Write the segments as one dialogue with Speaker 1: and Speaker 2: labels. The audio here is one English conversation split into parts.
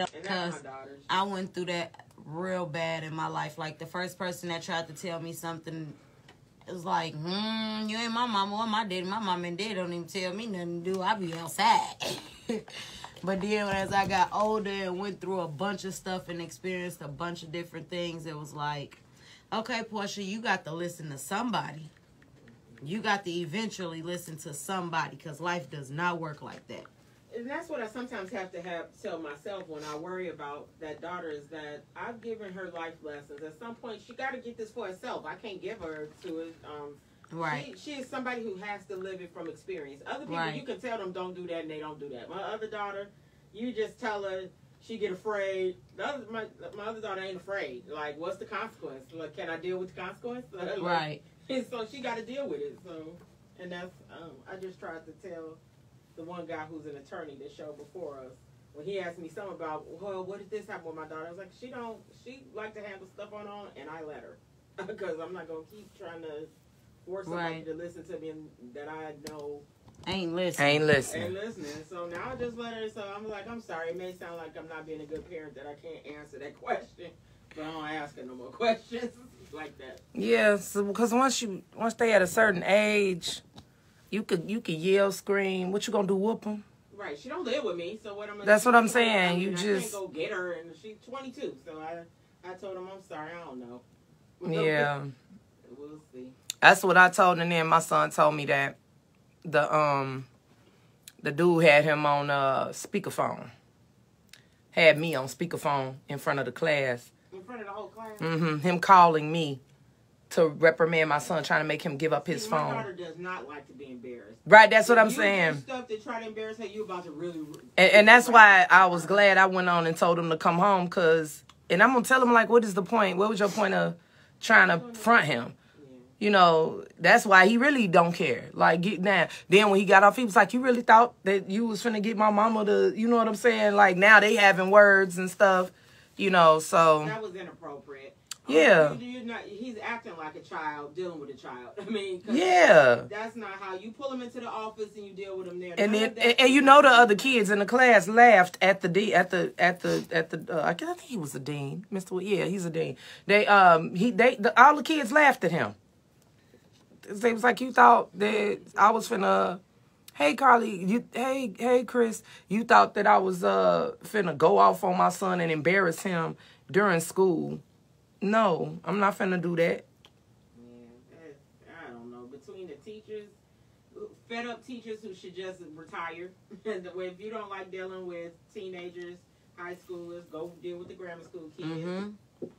Speaker 1: Because I went through that real bad in my life. Like, the first person that tried to tell me something, it was like, you ain't my mama or my daddy. My mama and daddy don't even tell me nothing to do. I be outside. But then as I got older and went through a bunch of stuff and experienced a bunch of different things, it was like, okay, Portia, you got to listen to somebody. You got to eventually listen to somebody, because life does not work like that.
Speaker 2: And that's what I sometimes have to tell myself when I worry about that daughter, is that I've given her life lessons. At some point, she got to get this for herself. I can't give her to it.
Speaker 1: Right.
Speaker 2: She is somebody who has to live it from experience. Other people,
Speaker 1: right.
Speaker 2: You can tell them don't do that, and they don't do that. My other daughter, you just tell her, she get afraid. My other daughter ain't afraid. Like, what's the consequence? Like, can I deal with the consequence? Like,
Speaker 1: right.
Speaker 2: And so she got to deal with it. So, and that's I just tried to tell the one guy who's an attorney that showed before us, when he asked me something about, well, what did this happen with my daughter? I was like, she like to handle stuff on, and I let her, because I'm not gonna keep trying to force somebody to listen to me that I know
Speaker 1: ain't listening.
Speaker 2: So now I just let her. So I'm like, I'm sorry. It may sound like I'm not being a good parent that I can't answer that question, but I don't ask her no more questions like that.
Speaker 3: Yeah, so, because once they at a certain age, you could yell, scream. What you gonna do? Whoop them?
Speaker 2: Right. She don't live with me, so what I'm.
Speaker 3: That's what I'm saying.
Speaker 2: I
Speaker 3: you
Speaker 2: can't
Speaker 3: just
Speaker 2: go get her, and she's 22. So I told him, I'm sorry. I don't know.
Speaker 3: Yeah.
Speaker 2: We'll see.
Speaker 3: That's what I told, and then my son told me that the dude had him on speakerphone. Had me on speakerphone in front of the class.
Speaker 2: In front of the whole class?
Speaker 3: Mm-hmm. Him calling me to reprimand my son, trying to make him give up his phone.
Speaker 2: My daughter does not like to be embarrassed.
Speaker 3: Right, that's what I'm saying.
Speaker 2: Do stuff to try to embarrass her, you about to really...
Speaker 3: And that's why I was glad I went on and told him to come home, because... And I'm going to tell him, like, what is the point? What was your point of trying to front him? You know, that's why he really don't care. Like, now, then when he got off, he was like, you really thought that you was finna get my mama to, you know what I'm saying? Like, now they having words and stuff, you know, so.
Speaker 2: That was inappropriate.
Speaker 3: Yeah.
Speaker 2: He's acting like a child, dealing with a child. I mean,
Speaker 3: yeah.
Speaker 2: That's not how you pull him into the office and you deal with him there.
Speaker 3: And then, and you know, the other kids in the class laughed at the I think he was a dean, Mr. Yeah, he's a dean. All the kids laughed at him. They was like, you thought that I was finna, hey, Carly, hey, Chris, you thought that I was finna go off on my son and embarrass him during school. No, I'm not finna do that.
Speaker 2: Yeah, I don't know. Between the teachers, fed up teachers who should just retire. If you don't like dealing with teenagers, high schoolers, go deal with the grammar school kids.
Speaker 1: Mm-hmm.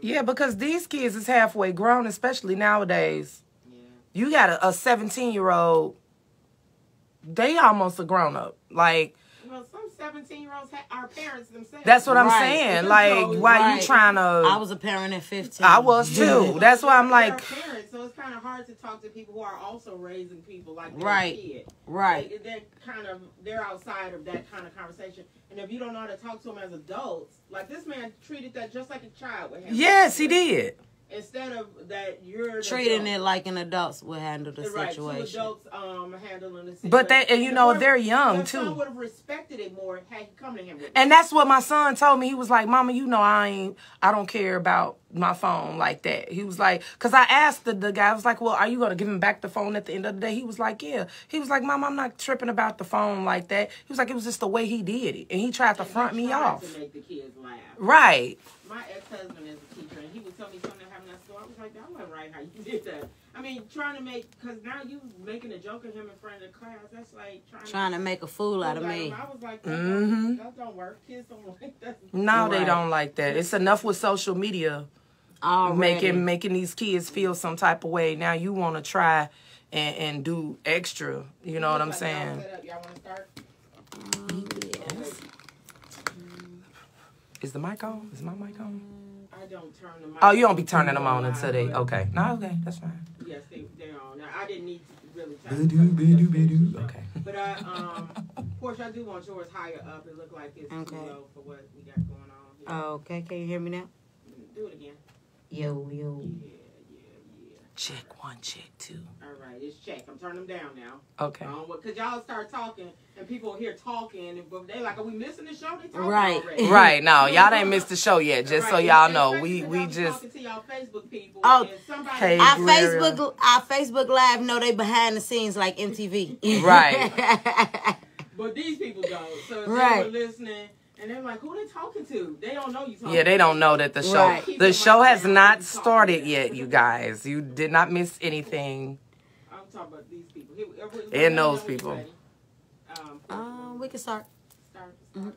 Speaker 3: Yeah, because these kids is halfway grown, especially nowadays. You got a 17-year-old, they almost a grown-up. Like,
Speaker 2: well, some 17-year-olds are parents themselves.
Speaker 3: That's what I'm saying. Like, why you trying to...
Speaker 1: I was a parent at 15.
Speaker 3: I was too. That's why I'm like...
Speaker 2: Parents, so it's kind of hard to talk to people who are also raising people like their kid.
Speaker 1: Right.
Speaker 2: They're outside of that kind of conversation. And if you don't know how to talk to them as adults, like this man treated that just like a child would handle.
Speaker 3: Yes, he did.
Speaker 2: Instead of that, you're
Speaker 1: treating it like an adult would handle the situation.
Speaker 2: Right, two adults handling the situation.
Speaker 3: But they're young too.
Speaker 2: Son would have respected it more had he come to him with it.
Speaker 3: And that's what my son told me. He was like, "Mama, you know I don't care about my phone like that." He was like, because I asked the guy, I was like, "Well, are you gonna give him back the phone at the end of the day?" He was like, "Yeah." He was like, "Mama, I'm not tripping about the phone like that." He was like, "It was just the way he did it, and he tried to front me off."
Speaker 2: To make the kids laugh.
Speaker 3: Right.
Speaker 2: My ex-husband is a teacher, and he would tell me something that happened at school. I was like, that wasn't right how you did that. I mean, trying to make, because now you making a joke of him in front of the class. That's like trying to make
Speaker 1: a fool out of me.
Speaker 2: I was like, that don't work. Kids don't like that.
Speaker 3: No, they don't like that. It's enough with social media making these kids feel some type of way. Now you want to try and do extra. You know what I'm saying?
Speaker 2: Y'all want to start?
Speaker 3: Yes. Is the mic on? Is my mic on?
Speaker 2: I don't turn the mic.
Speaker 3: Oh, you don't be turning them on until they... Okay. No, okay. That's fine.
Speaker 2: Yes, they're on. Now, I didn't need to really turn
Speaker 3: Okay.
Speaker 2: But, Portia, I do want yours higher up. It look like it's too low for what we got going on here.
Speaker 1: Okay. Can you hear me now?
Speaker 2: Do it again.
Speaker 1: Yo.
Speaker 2: Yeah.
Speaker 3: Check 1, check 2.
Speaker 2: All right, it's check. I'm turning them down now.
Speaker 3: Okay.
Speaker 2: Because y'all start talking, and people here talking, but they like, are we missing the show? They talking
Speaker 1: Right.
Speaker 2: already.
Speaker 3: Right. No, y'all ain't missed the show yet. Just so y'all know,
Speaker 2: Especially
Speaker 3: we
Speaker 2: y'all
Speaker 3: just.
Speaker 2: talking to y'all Facebook people.
Speaker 1: Oh,
Speaker 2: and somebody
Speaker 3: hey,
Speaker 1: Our
Speaker 3: Gloria.
Speaker 1: Facebook Live know they behind the scenes like MTV.
Speaker 3: Right.
Speaker 2: But these people don't. So if
Speaker 1: Right.
Speaker 2: they were listening, and they're like, who they talking to? They don't know you talking
Speaker 3: Yeah, they
Speaker 2: to.
Speaker 3: don't know that the show
Speaker 1: Right.
Speaker 3: the show has not started yet, you guys. You did not miss anything.
Speaker 2: I'm talking about these people.
Speaker 3: And those people.
Speaker 1: We can start.
Speaker 2: Start. Here I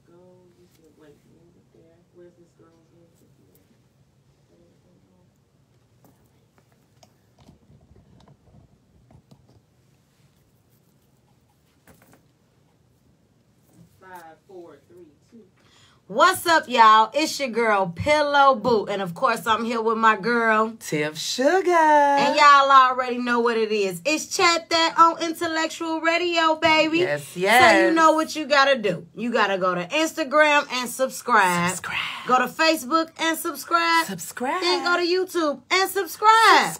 Speaker 2: go. You see a blank music there. Where's this girl's music? Five, 4, 3, 2.
Speaker 1: What's up, y'all? It's your girl, Pillow Boo. And of course, I'm here with my girl.
Speaker 3: Tiff Sugar.
Speaker 1: And y'all already know what it is. It's ChatDat on Intellectual Radio, baby.
Speaker 3: Yes.
Speaker 1: So you know what you gotta do. You gotta go to Instagram and subscribe. Go to Facebook and subscribe. Then go to YouTube and subscribe.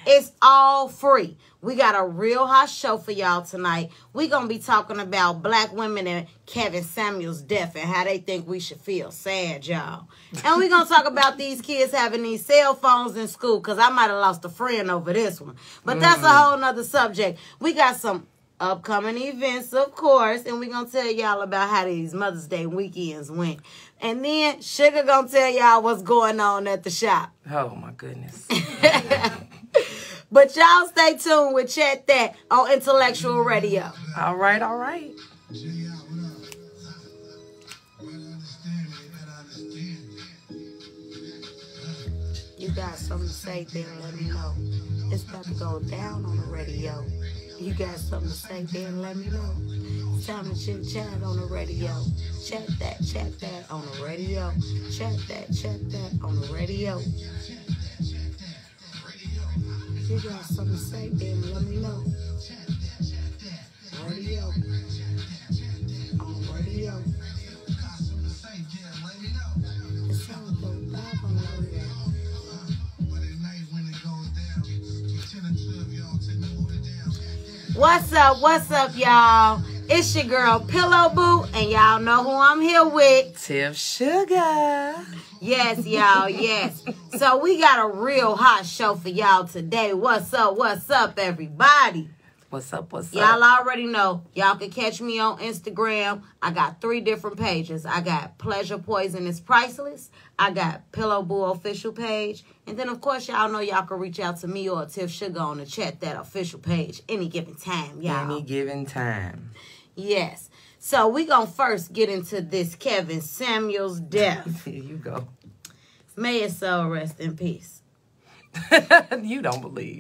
Speaker 1: It's all free. We got a real hot show for y'all tonight. We're going to be talking about black women and Kevin Samuel's death and how they think we should feel sad, y'all. And we're going to talk about these kids having these cell phones in school, because I might have lost a friend over this one. But that's a whole nother subject. We got some upcoming events, of course, and we're going to tell y'all about how these Mother's Day weekends went. And then Sugar going to tell y'all what's going on at the shop.
Speaker 3: Oh, my goodness.
Speaker 1: But y'all stay tuned with ChatDat on Intellectual Radio.
Speaker 3: All right.
Speaker 1: You got something to say, then let me know. It's about to go down on the radio. You got something to say, then let me know. It's time to chit chat on the radio. Chat that on the radio. Chat that on the radio. You got something to say, then let me know. Radio. On radio. It sounds so bad on the radio. What's up, y'all? It's your girl, Pillow Boo, and y'all know who I'm here with.
Speaker 3: Tiff Sugar.
Speaker 1: Yes, y'all, yes. So we got a real hot show for y'all today. What's up, everybody?
Speaker 3: What's up?
Speaker 1: Y'all already know. Y'all can catch me on Instagram. I got 3 different pages. I got Pleasure Poison is Priceless. I got Pillow Boo official page. And then, of course, y'all know y'all can reach out to me or Tiff Sugar on the ChatDat official page any given time, y'all.
Speaker 3: Any given time.
Speaker 1: Yes. So we gonna first get into this Kevin Samuel's death.
Speaker 3: Here you go.
Speaker 1: May his soul rest in peace.
Speaker 3: You don't really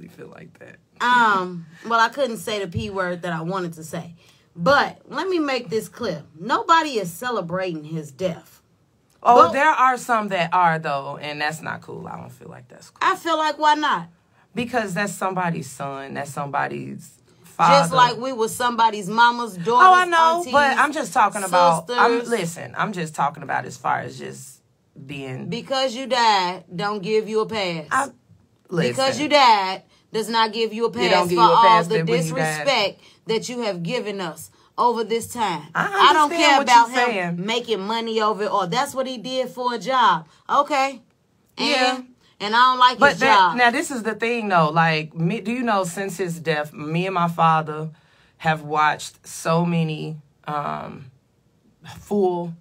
Speaker 3: feel like that.
Speaker 1: Well, I couldn't say the P word that I wanted to say. But let me make this clear. Nobody is celebrating his death.
Speaker 3: Oh, there are some that are, though, and that's not cool. I don't feel like that's cool.
Speaker 1: I feel like, why not?
Speaker 3: Because that's somebody's son. That's somebody's father.
Speaker 1: Just like we were somebody's mama's daughter.
Speaker 3: Oh, I know,
Speaker 1: aunties,
Speaker 3: but I'm just talking about...
Speaker 1: sisters.
Speaker 3: I'm just talking about as far as just being...
Speaker 1: Because you died, don't give you a pass.
Speaker 3: Listen.
Speaker 1: Because you died does not give you a pass for all the disrespect that you have given us over this time. I don't care about him making money over it, or that's what he did for a job. Okay.
Speaker 3: Yeah.
Speaker 1: And I don't like his job.
Speaker 3: Now, this is the thing, though. Like, do you know, since his death, me and my father have watched so many full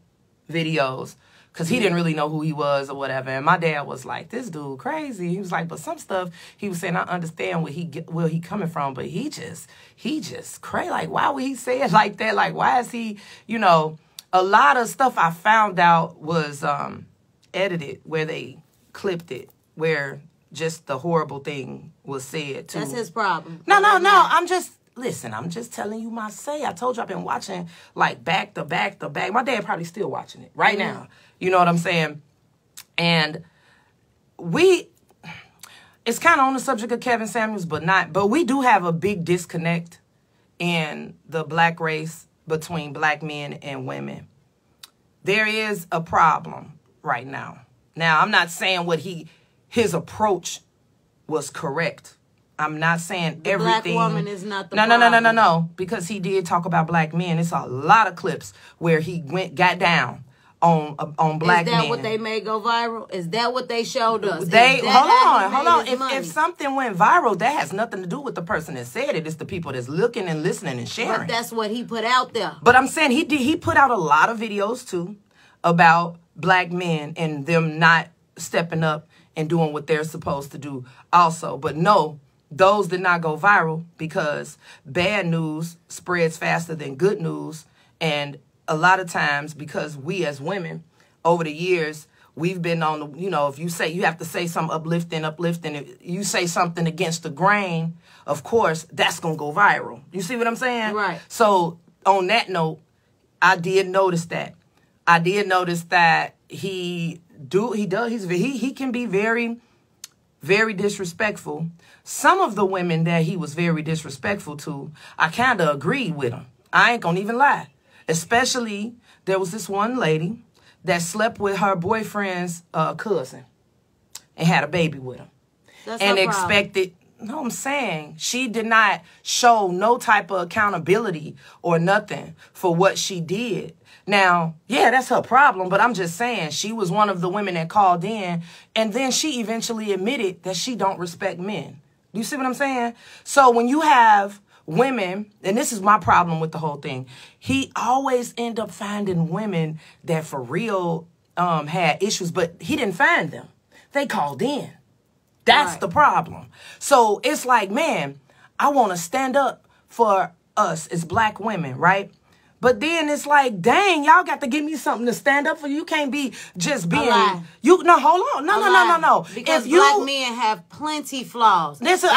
Speaker 3: videos, because he didn't really know who he was or whatever. And my dad was like, this dude crazy. He was like, but some stuff, he was saying, I understand where he coming from, but he just crazy. Like, why would he say it like that? Like, why is he, a lot of stuff I found out was edited, where they clipped it, where just the horrible thing was said too.
Speaker 1: That's his problem.
Speaker 3: No. I'm just telling you my say. I told you I've been watching like back to back to back. My dad probably still watching it right now. You know what I'm saying? And it's kind of on the subject of Kevin Samuels, but we do have a big disconnect in the black race between black men and women. There is a problem right now. Now, I'm not saying what he his approach was correct. I'm not saying everything.
Speaker 1: Black woman is not the problem.
Speaker 3: No. Because he did talk about black men. It's a lot of clips where he got down on black men.
Speaker 1: Is that what they made go viral? Is that what they showed us?
Speaker 3: Hold on. If something went viral, that has nothing to do with the person that said it. It's the people that's looking and listening and sharing.
Speaker 1: But that's what he put out there.
Speaker 3: But I'm saying he put out a lot of videos too about black men and them not stepping up and doing what they're supposed to do also. But no, those did not go viral because bad news spreads faster than good news. And a lot of times, because we as women, over the years, we've been on the, if you say, you have to say something uplifting, if you say something against the grain, of course, that's going to go viral. You see what I'm saying?
Speaker 1: Right.
Speaker 3: So on that note, I did notice that. He can be very, very disrespectful. Some of the women that he was very disrespectful to, I kind of agreed with him. I ain't gonna even lie. Especially, there was this one lady that slept with her boyfriend's cousin and had a baby with him.
Speaker 1: That's
Speaker 3: and
Speaker 1: no
Speaker 3: expected, no, I'm saying, she did not show no type of accountability or nothing for what she did. Now, yeah, that's her problem, but I'm just saying she was one of the women that called in, and then she eventually admitted that she don't respect men. You see what I'm saying? So when you have women, and this is my problem with the whole thing, he always end up finding women that for real had issues, but he didn't find them. They called in. That's the problem. So it's like, man, I want to stand up for us as black women, right? But then it's like, dang, y'all got to give me something to stand up for. You can't be just being... Hold on. No.
Speaker 1: Because black men have plenty flaws.
Speaker 3: Listen,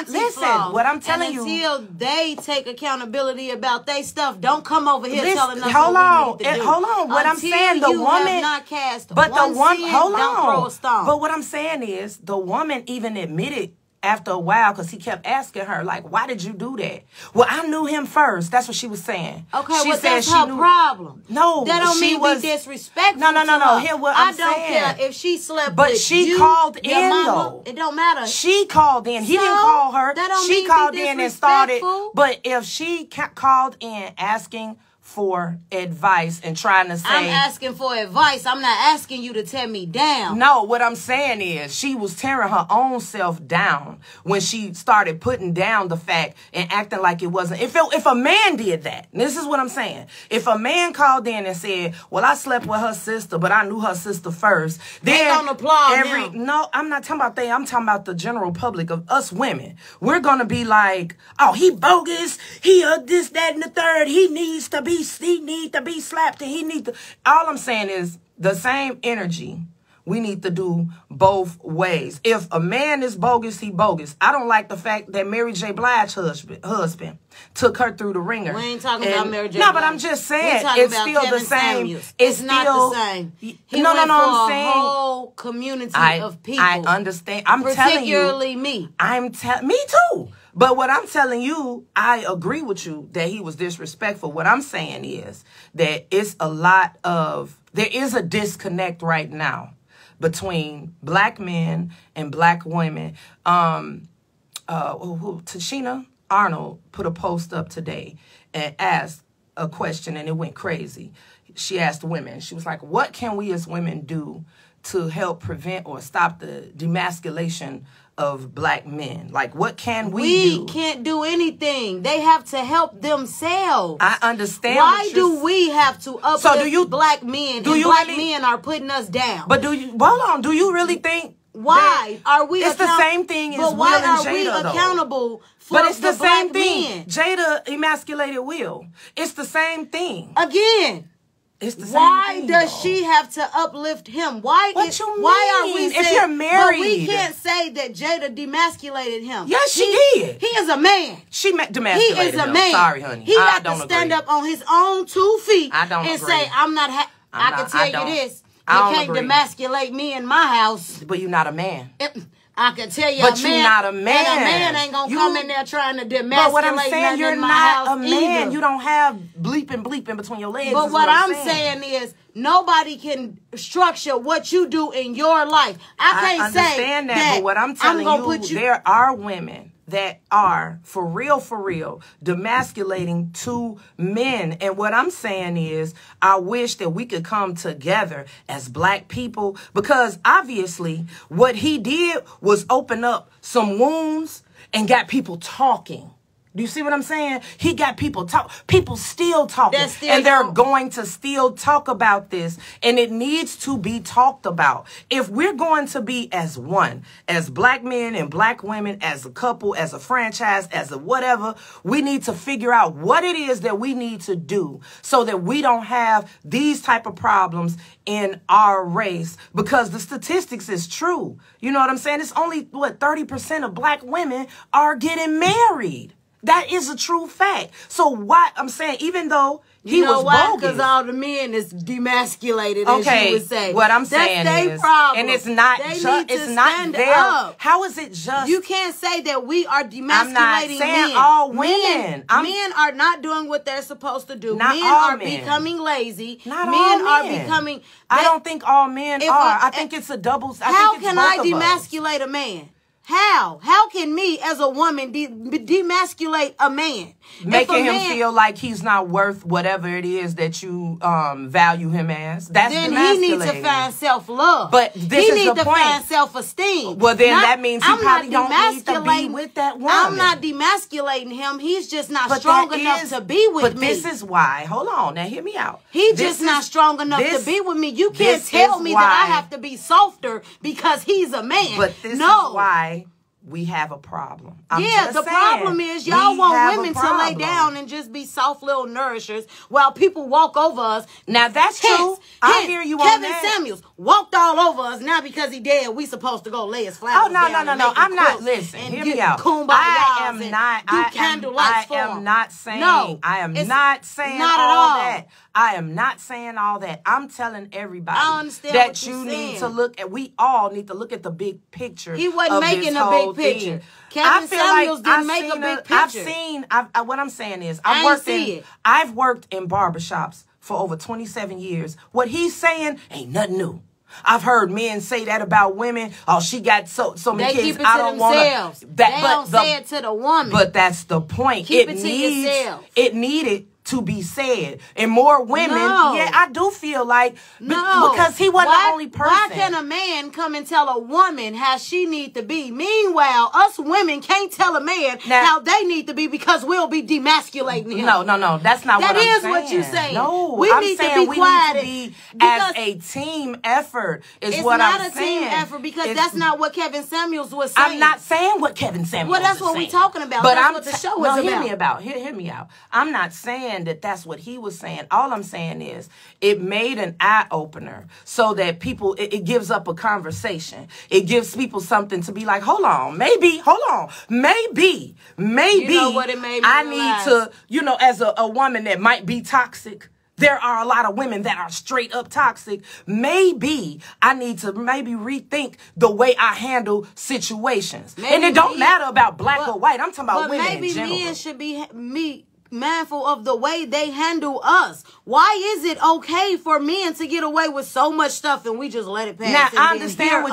Speaker 3: listen, what I'm telling you...
Speaker 1: Until they take accountability about their stuff, don't come over here telling us
Speaker 3: hold
Speaker 1: what we need to do.
Speaker 3: Hold on. What I'm saying, the woman...
Speaker 1: Have not cast
Speaker 3: but
Speaker 1: one
Speaker 3: the one,
Speaker 1: sin,
Speaker 3: hold
Speaker 1: don't
Speaker 3: on.
Speaker 1: throw a stone.
Speaker 3: But what I'm saying is, the woman even admitted after a while, because he kept asking her, like, why did you do that? Well, I knew him first. That's what she was saying.
Speaker 1: Okay,
Speaker 3: she
Speaker 1: well,
Speaker 3: said
Speaker 1: that's her problem.
Speaker 3: No,
Speaker 1: that don't mean be disrespectful.
Speaker 3: No. Hear what I'm saying.
Speaker 1: I don't care if she slept
Speaker 3: but
Speaker 1: with
Speaker 3: she
Speaker 1: you,
Speaker 3: called
Speaker 1: your
Speaker 3: in,
Speaker 1: mama.
Speaker 3: though.
Speaker 1: It don't matter.
Speaker 3: She called in. He didn't call her.
Speaker 1: That don't
Speaker 3: she
Speaker 1: mean
Speaker 3: called
Speaker 1: be
Speaker 3: in and started.
Speaker 1: disrespectful.
Speaker 3: But if she called in asking for advice and trying to say...
Speaker 1: I'm asking for advice. I'm not asking you to tear me down.
Speaker 3: No, what I'm saying is she was tearing her own self down when she started putting down the fact and acting like it wasn't. If a man did that, and this is what I'm saying. If a man called in and said, well, I slept with her sister, but I knew her sister first. Then
Speaker 1: they gonna applaud him.
Speaker 3: No, I'm not talking about they. I'm talking about the general public of us women. We're going to be like, oh, he bogus. He this, that, and the third. He needs to be slapped, and he need to... All I'm saying is the same energy. We need to do both ways. If a man is bogus, he bogus. I don't like the fact that Mary J. Blige's husband took her through the ringer.
Speaker 1: We ain't talking about Mary J.
Speaker 3: No,
Speaker 1: Blige.
Speaker 3: but I'm just saying
Speaker 1: it's
Speaker 3: still
Speaker 1: Kevin
Speaker 3: the same.
Speaker 1: Samuels.
Speaker 3: It's
Speaker 1: not
Speaker 3: still
Speaker 1: the same. He
Speaker 3: no,
Speaker 1: went
Speaker 3: I'm
Speaker 1: for
Speaker 3: saying
Speaker 1: a whole community of people.
Speaker 3: I understand. I'm telling you.
Speaker 1: Particularly me.
Speaker 3: Me too. But what I'm telling you, I agree with you that he was disrespectful. What I'm saying is that there is a disconnect right now between black men and black women. Tashina Arnold put a post up today and asked a question, and it went crazy. She asked women, she was like, what can we as women do to help prevent or stop the demasculation of black men? Like, what can we do?
Speaker 1: We can't do anything. They have to help themselves.
Speaker 3: I understand.
Speaker 1: Why do we have to uplift black men? Men are putting us down.
Speaker 3: But do you really think?
Speaker 1: Why are we?
Speaker 3: It's the same thing as Will and Jada.
Speaker 1: Why are we accountable for
Speaker 3: but it's the same thing.
Speaker 1: Men?
Speaker 3: Jada emasculated Will. It's the same thing.
Speaker 1: Again.
Speaker 3: It's the same
Speaker 1: why
Speaker 3: thing,
Speaker 1: does
Speaker 3: though.
Speaker 1: she have to uplift him? Why are we saying,
Speaker 3: if you're married?
Speaker 1: But we can't say that Jada demasculated him.
Speaker 3: Yes, she did.
Speaker 1: He is a man.
Speaker 3: She demasculated him.
Speaker 1: He is a man.
Speaker 3: Sorry, honey.
Speaker 1: He had to stand up on his own 2 feet and say, I'm not I can tell you this. You can't demasculate me in my house.
Speaker 3: But you're not a man.
Speaker 1: I can tell you,
Speaker 3: but you're not a man.
Speaker 1: And a man ain't gonna come in there trying to demasculate. But what I'm saying,
Speaker 3: you're not a man. Either. You don't have bleeping between your legs.
Speaker 1: But what I'm saying is, nobody can structure what you do in your life. I can't say
Speaker 3: understand that, but what I'm telling you, there are women that are, for real, demasculating to men. And what I'm saying is, I wish that we could come together as black people, because obviously what he did was open up some wounds and got people talking. Do you see what I'm saying? He got people people still talking, and they're going to still talk about this, and it needs to be talked about. If we're going to be as one, as black men and black women, as a couple, as a franchise, as a whatever, we need to figure out what it is that we need to do so that we don't have these type of problems in our race, because the statistics is true. You know what I'm saying? It's only, 30% of black women are getting married. That is a true fact. So what I'm saying, even though he was bogus,
Speaker 1: because all the men is demasculated, as you would say.
Speaker 3: What I'm saying is,
Speaker 1: problem.
Speaker 3: And it's not just, it's not there.
Speaker 1: Up.
Speaker 3: How is it just?
Speaker 1: You can't say that we are demasculating men.
Speaker 3: I'm not saying all women.
Speaker 1: Men are not doing what they're supposed to do.
Speaker 3: Not
Speaker 1: men
Speaker 3: all
Speaker 1: are
Speaker 3: men.
Speaker 1: Becoming lazy.
Speaker 3: Not
Speaker 1: men
Speaker 3: all men
Speaker 1: are becoming.
Speaker 3: I don't think all men are. I think it's a double.
Speaker 1: How can I demasculate a man? How? How can me as a woman demasculate a man?
Speaker 3: Making him feel like he's not worth whatever it is that you value him as. That's
Speaker 1: then he needs to find self-love.
Speaker 3: But this is the point.
Speaker 1: He needs to find self-esteem.
Speaker 3: Well, then that means he probably don't need to be with that woman.
Speaker 1: I'm not demasculating him. He's just not strong enough to be with me.
Speaker 3: But this is why. Hold on. Now hear me out.
Speaker 1: He's just not strong enough to be with me. You can't tell me that I have to be softer because he's a man.
Speaker 3: But this is why we have a problem.
Speaker 1: The problem is y'all want women to lay down and just be soft little nourishers while people walk over us.
Speaker 3: Now that's true. I hear you on that.
Speaker 1: Kevin Samuels walked all over us. Now because he dead, we supposed to go lay his flowers down.
Speaker 3: No. I'm not. Listen, hear me out. I am not saying. No, I am not saying all that. I am not saying all that. I'm telling everybody that you need to look at. We all need to look at the big picture.
Speaker 1: He wasn't making a big picture. Kevin Samuels didn't make a big picture.
Speaker 3: What I'm saying is, I've worked in barbershops for over 27 years. What he's saying ain't nothing new. I've heard men say that about women. Oh, she got so many kids.
Speaker 1: Keep it to themselves. They don't say it to the woman.
Speaker 3: But that's the point.
Speaker 1: Keep it to yourself.
Speaker 3: It needed to be said. And more women, I do feel like, because he wasn't the only person.
Speaker 1: Why can a man come and tell a woman how she need to be? Meanwhile, us women can't tell a man how they need to be because we'll be demasculating him.
Speaker 3: No, that's not what I'm saying.
Speaker 1: That is what you're saying.
Speaker 3: No,
Speaker 1: we need to be quiet.
Speaker 3: We need to be as a team effort is what I'm saying.
Speaker 1: It's not a team effort because that's not what Kevin Samuels was saying.
Speaker 3: I'm not saying what Kevin Samuels was saying.
Speaker 1: Well, that's what we're talking about. But that's what the show is about.
Speaker 3: Hear me out. I'm not saying that's what he was saying. All I'm saying is it made an eye opener so that people, it gives up a conversation. It gives people something to be like, maybe. You know what it made me
Speaker 1: I
Speaker 3: need to, as a woman that might be toxic. There are a lot of women that are straight up toxic. Maybe I need to rethink the way I handle situations. And it don't matter about black or white. I'm talking about women in general.
Speaker 1: Maybe men should be mindful of the way they handle us. Why is it okay for men to get away with so much stuff and we just let it pass?
Speaker 3: Now I understand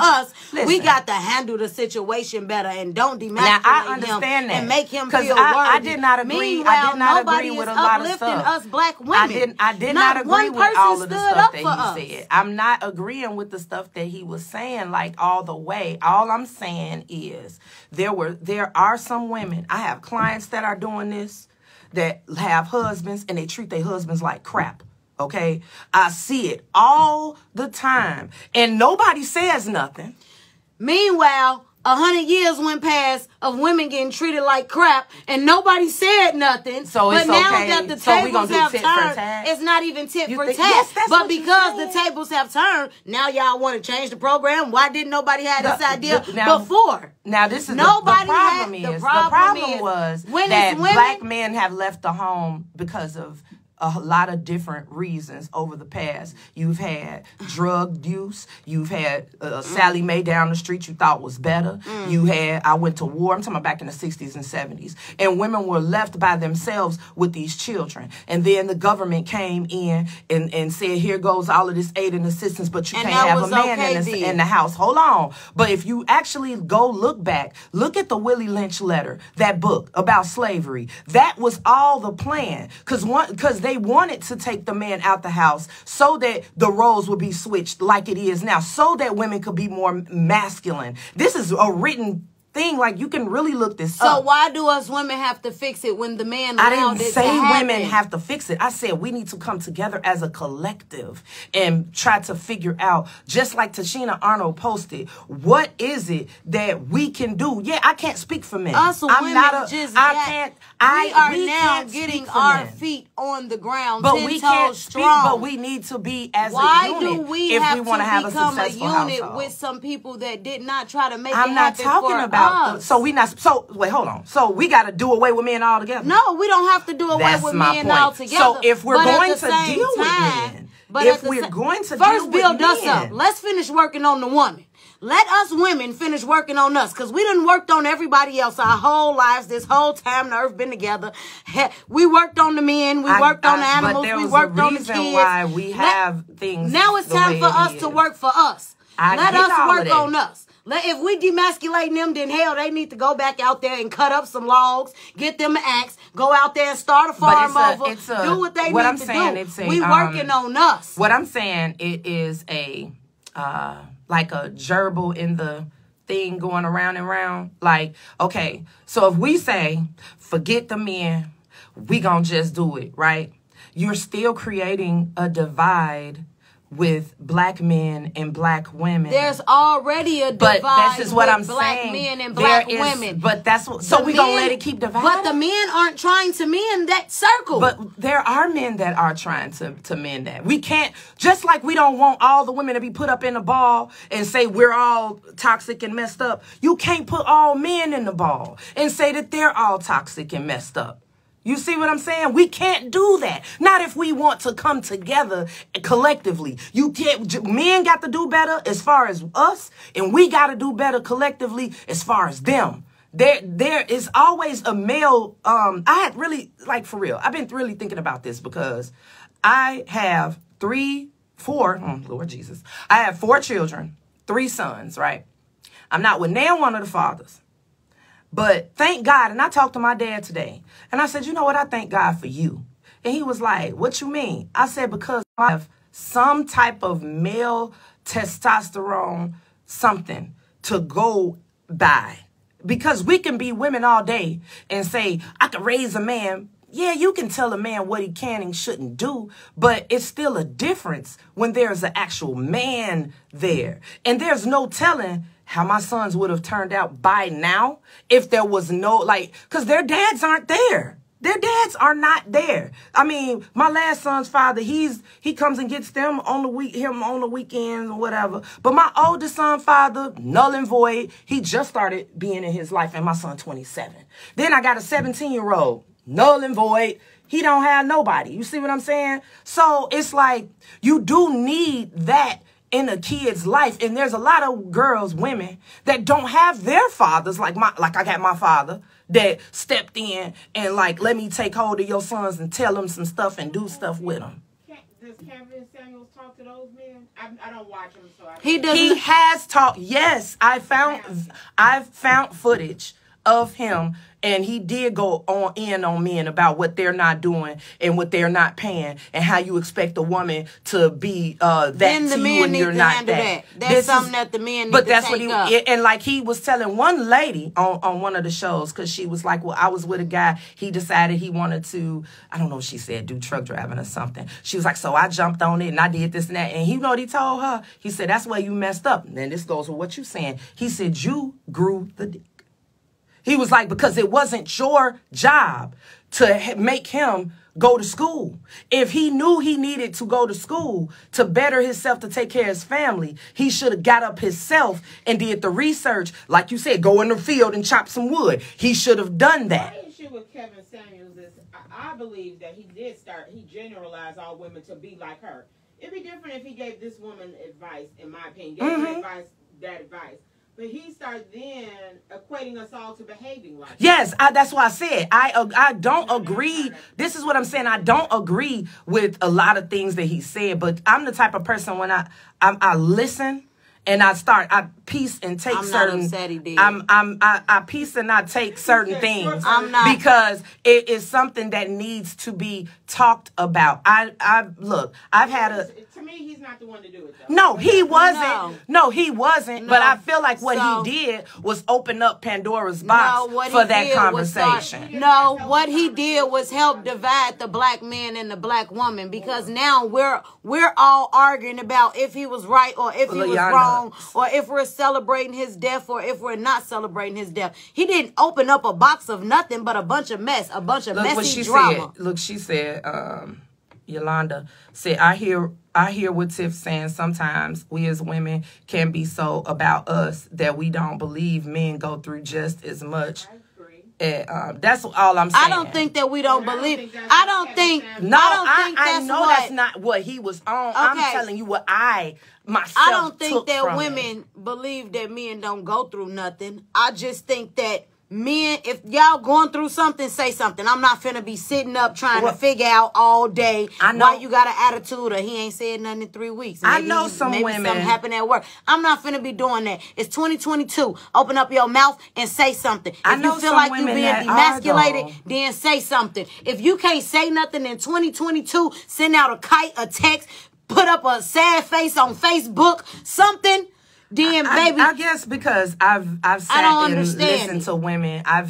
Speaker 1: we got to handle the situation better and don't demasculate him and make him feel worthy.
Speaker 3: I did not agree. I did not agree with a lot of stuff.
Speaker 1: Us black women.
Speaker 3: I did not agree with all of the stuff that he said. I'm not agreeing with the stuff that he was saying like all the way. All I'm saying is there are some women. I have clients that are doing this, that have husbands and they treat their husbands like crap. Okay? I see it all the time. And nobody says nothing.
Speaker 1: Meanwhile, 100 years went past of women getting treated like crap and nobody said nothing.
Speaker 3: So it's
Speaker 1: now
Speaker 3: okay.
Speaker 1: that the tables have turned, it's not even tit for tat.
Speaker 3: Yes,
Speaker 1: but because the tables have turned, now y'all want to change the program. Why didn't nobody have this idea before?
Speaker 3: Now this is
Speaker 1: nobody
Speaker 3: the problem was that black men have left the home because of a lot of different reasons over the past. You've had drug use. You've had Sally Mae down the street you thought was better. You had, I went to war. I'm talking about back in the 60s and 70s. And women were left by themselves with these children. And then the government came in and said, here goes all of this aid and assistance, but you can't have a man in the house. Hold on. But if you actually go look back, look at the Willie Lynch letter, that book about slavery. That was all the plan. Because they wanted to take the man out the house so that the roles would be switched like it is now, so that women could be more masculine. This is a written thing. Like, you can really look this up.
Speaker 1: So why do us women have to fix it when the man
Speaker 3: I
Speaker 1: allowed
Speaker 3: didn't
Speaker 1: it
Speaker 3: say
Speaker 1: to happen?
Speaker 3: women have to fix it. I said we need to come together as a collective and try to figure out, just like Tashina Arnold posted, what is it that we can do? Yeah, I can't speak for men.
Speaker 1: Us women
Speaker 3: we are
Speaker 1: now getting our feet on the ground,
Speaker 3: but we can't speak. But we need to be as a unit.
Speaker 1: Why do we
Speaker 3: if
Speaker 1: have
Speaker 3: we want to have
Speaker 1: become
Speaker 3: a
Speaker 1: a
Speaker 3: successful
Speaker 1: unit
Speaker 3: household
Speaker 1: with some people that did not try to make it
Speaker 3: I'm not
Speaker 1: happen
Speaker 3: talking
Speaker 1: for
Speaker 3: about.
Speaker 1: us?
Speaker 3: So wait, hold on. So we got to do away with men altogether?
Speaker 1: No, we don't have to do away
Speaker 3: That's
Speaker 1: with
Speaker 3: my
Speaker 1: men
Speaker 3: point.
Speaker 1: altogether.
Speaker 3: So if we're
Speaker 1: But at
Speaker 3: going
Speaker 1: the
Speaker 3: to
Speaker 1: same
Speaker 3: deal with
Speaker 1: time-
Speaker 3: men,
Speaker 1: but
Speaker 3: if
Speaker 1: at the
Speaker 3: we're
Speaker 1: sa-
Speaker 3: going to
Speaker 1: first
Speaker 3: deal
Speaker 1: build
Speaker 3: with
Speaker 1: us
Speaker 3: men,
Speaker 1: up. Let's finish working on the woman. Let us women finish working on us, because we done worked on everybody else our whole lives. This whole time the earth been together. We worked on the men. We worked on the animals. We worked on the kids.
Speaker 3: Why we have things.
Speaker 1: Now it's time for us to work for us. Let us work on us. If we demasculating them, then hell, they need to go back out there and cut up some logs, get them an axe, go out there and start a farm do what they need to do. We working on us.
Speaker 3: What I'm saying, it is a like a gerbil in the thing going around and around. Like, okay, so if we say, forget the men, we gonna just do it, right? You're still creating a divide with black men and black women.
Speaker 1: There's already a divide
Speaker 3: but this is what
Speaker 1: with
Speaker 3: I'm
Speaker 1: black
Speaker 3: saying.
Speaker 1: men and black women.
Speaker 3: But that's what, so we gonna let it keep dividing.
Speaker 1: But the men aren't trying to mend that circle.
Speaker 3: But there are men that are trying to mend that. We can't, just like we don't want all the women to be put up in a ball and say we're all toxic and messed up. You can't put all men in the ball and say that they're all toxic and messed up. You see what I'm saying? We can't do that. Not if we want to come together collectively. Men got to do better as far as us, and we got to do better collectively as far as them. There is always a male. I had really, like, for real, I've been really thinking about this because I have Lord Jesus. I have 4 children, 3 sons, right? I'm not with now one of the fathers. But thank God, and I talked to my dad today, and I said, you know what, I thank God for you. And he was like, what you mean? I said, because I have some type of male testosterone something to go by. Because we can be women all day and say, I can raise a man. Yeah, you can tell a man what he can and shouldn't do, but it's still a difference when there's an actual man there. And there's no telling how my sons would have turned out by now if there was no, like, because their dads aren't there. Their dads are not there. I mean, my last son's father, he comes and gets them on the weekends or whatever. But my oldest son father, null and void, he just started being in his life, and my son 27. Then I got a 17-year-old, null and void. He don't have nobody. You see what I'm saying? So it's like, you do need that in a kid's life. And there's a lot of girls, women, that don't have their fathers, like I got my father, that stepped in and, like, let me take hold of your sons and tell them some stuff and do stuff with them.
Speaker 2: Does Kevin Samuels talk to those men? I don't watch him, so
Speaker 3: He has talked. Yes, I've found footage of him, and he did go on men about what they're not doing and what they're not paying, and how you expect a woman to be that to you and you're not that.
Speaker 1: That's something that the men need to take up. But that's what
Speaker 3: and like he was telling one lady on one of the shows, because she was like, well, I was with a guy, he decided he wanted to, I don't know what she said, do truck driving or something. She was like, so I jumped on it and I did this and that. And you know what he told her? He said, that's where you messed up. And then this goes with what you're saying. He said, you grew the dick. He was like, because it wasn't your job to make him go to school. If he knew he needed to go to school to better himself, to take care of his family, he should have got up himself and did the research. Like you said, go in the field and chop some wood. He should have done that.
Speaker 2: My issue with Kevin Samuels is I believe that he generalized all women to be like her. It'd be different if he gave this woman advice, in my opinion, gave her advice. But he started then equating us all to behaving like
Speaker 3: yes, that's why I said I don't agree. This is what I'm saying. I don't agree with a lot of things that he said, but I'm the type of person when I listen and I piece and take certain.
Speaker 1: Not upset he did.
Speaker 3: I piece and I take certain things.
Speaker 1: I'm not,
Speaker 3: because it is something that needs to be talked about. I've had a.
Speaker 2: To me, he's not the one to do it, though.
Speaker 3: No, he wasn't. No, he wasn't.
Speaker 1: No.
Speaker 3: But I feel like what he did was open up Pandora's box for that conversation.
Speaker 1: What he did was help divide the black man and the black woman, because now we're all arguing about if he was right or if he was wrong, or if we're celebrating his death or if we're not celebrating his death. He didn't open up a box of nothing but a bunch of mess, a bunch of messy drama.
Speaker 3: She said, Yolanda said, I hear what Tiff's saying. Sometimes we as women can be so about us that we don't believe men go through just as much. That's all I'm saying.
Speaker 1: I don't think that we don't believe.
Speaker 3: I know that's not what he was on. Okay. I'm telling you what I
Speaker 1: don't think that women believe that men don't go through nothing. I just think that men, if y'all going through something, say something. I'm not finna be sitting up trying to figure out all day why you got an attitude or he ain't said nothing in 3 weeks. Maybe
Speaker 3: I know some women.
Speaker 1: Something happened at work. I'm not finna be doing that. It's 2022. Open up your mouth and say something. If you feel like you being demasculated, then say something. If you can't say nothing in 2022, send out a kite, a text, put up a sad face on Facebook, something. Then, baby,
Speaker 3: I guess because I've sat and listened to women. I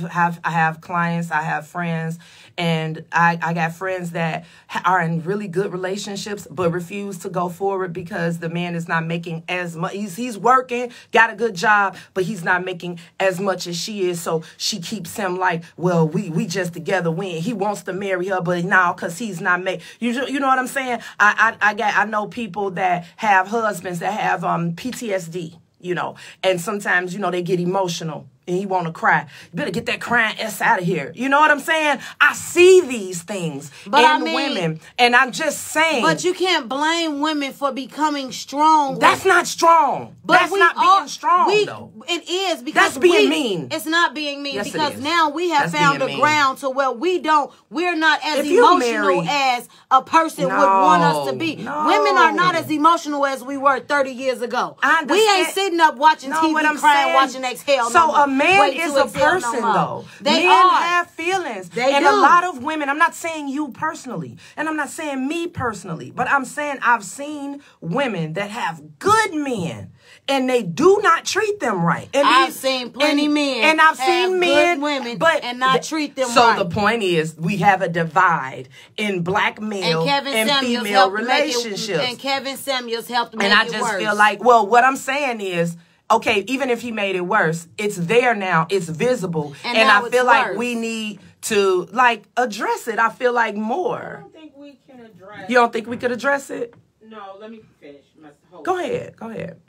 Speaker 3: have clients, I have friends, and I got friends that are in really good relationships but refuse to go forward because the man is not making as much. He's working, got a good job, but he's not making as much as she is. So she keeps him like, well, we just together. He wants to marry her, but now because he's not making. You know what I'm saying? I know people that have husbands that have PTSD. And sometimes, they get emotional and he want to cry. You better get that crying ass out of here. You know what I'm saying? I see these things in women, and I'm just saying.
Speaker 1: But you can't blame women for becoming strong.
Speaker 3: That's not strong. That's not being strong, though.
Speaker 1: It is, because
Speaker 3: that's being mean.
Speaker 1: It's not being mean,
Speaker 3: yes,
Speaker 1: because now we have found a ground to where we're not as emotional as a person would want us to be.
Speaker 3: No.
Speaker 1: Women are not as emotional as we were 30 years ago. We ain't sitting up watching TV crying, watching Exhale.
Speaker 3: So man is a person, though. Men have feelings. And a lot of women, I'm not saying you personally, and I'm not saying me personally, but I'm saying I've seen women that have good men, and they do not treat them right. And
Speaker 1: I've seen plenty men.
Speaker 3: And I've seen men,
Speaker 1: women, and not treat them right.
Speaker 3: So the point is, we have a divide in black male and female relationships.
Speaker 1: And Kevin Samuels helped make it worse. And I just
Speaker 3: feel like, well, what I'm saying is, okay, even if he made it worse, it's there now. It's visible. And I feel like we need to, address it. I feel like more.
Speaker 2: I don't think we can address.
Speaker 3: You don't think we could address it?
Speaker 2: No, let me finish my whole
Speaker 3: Go ahead.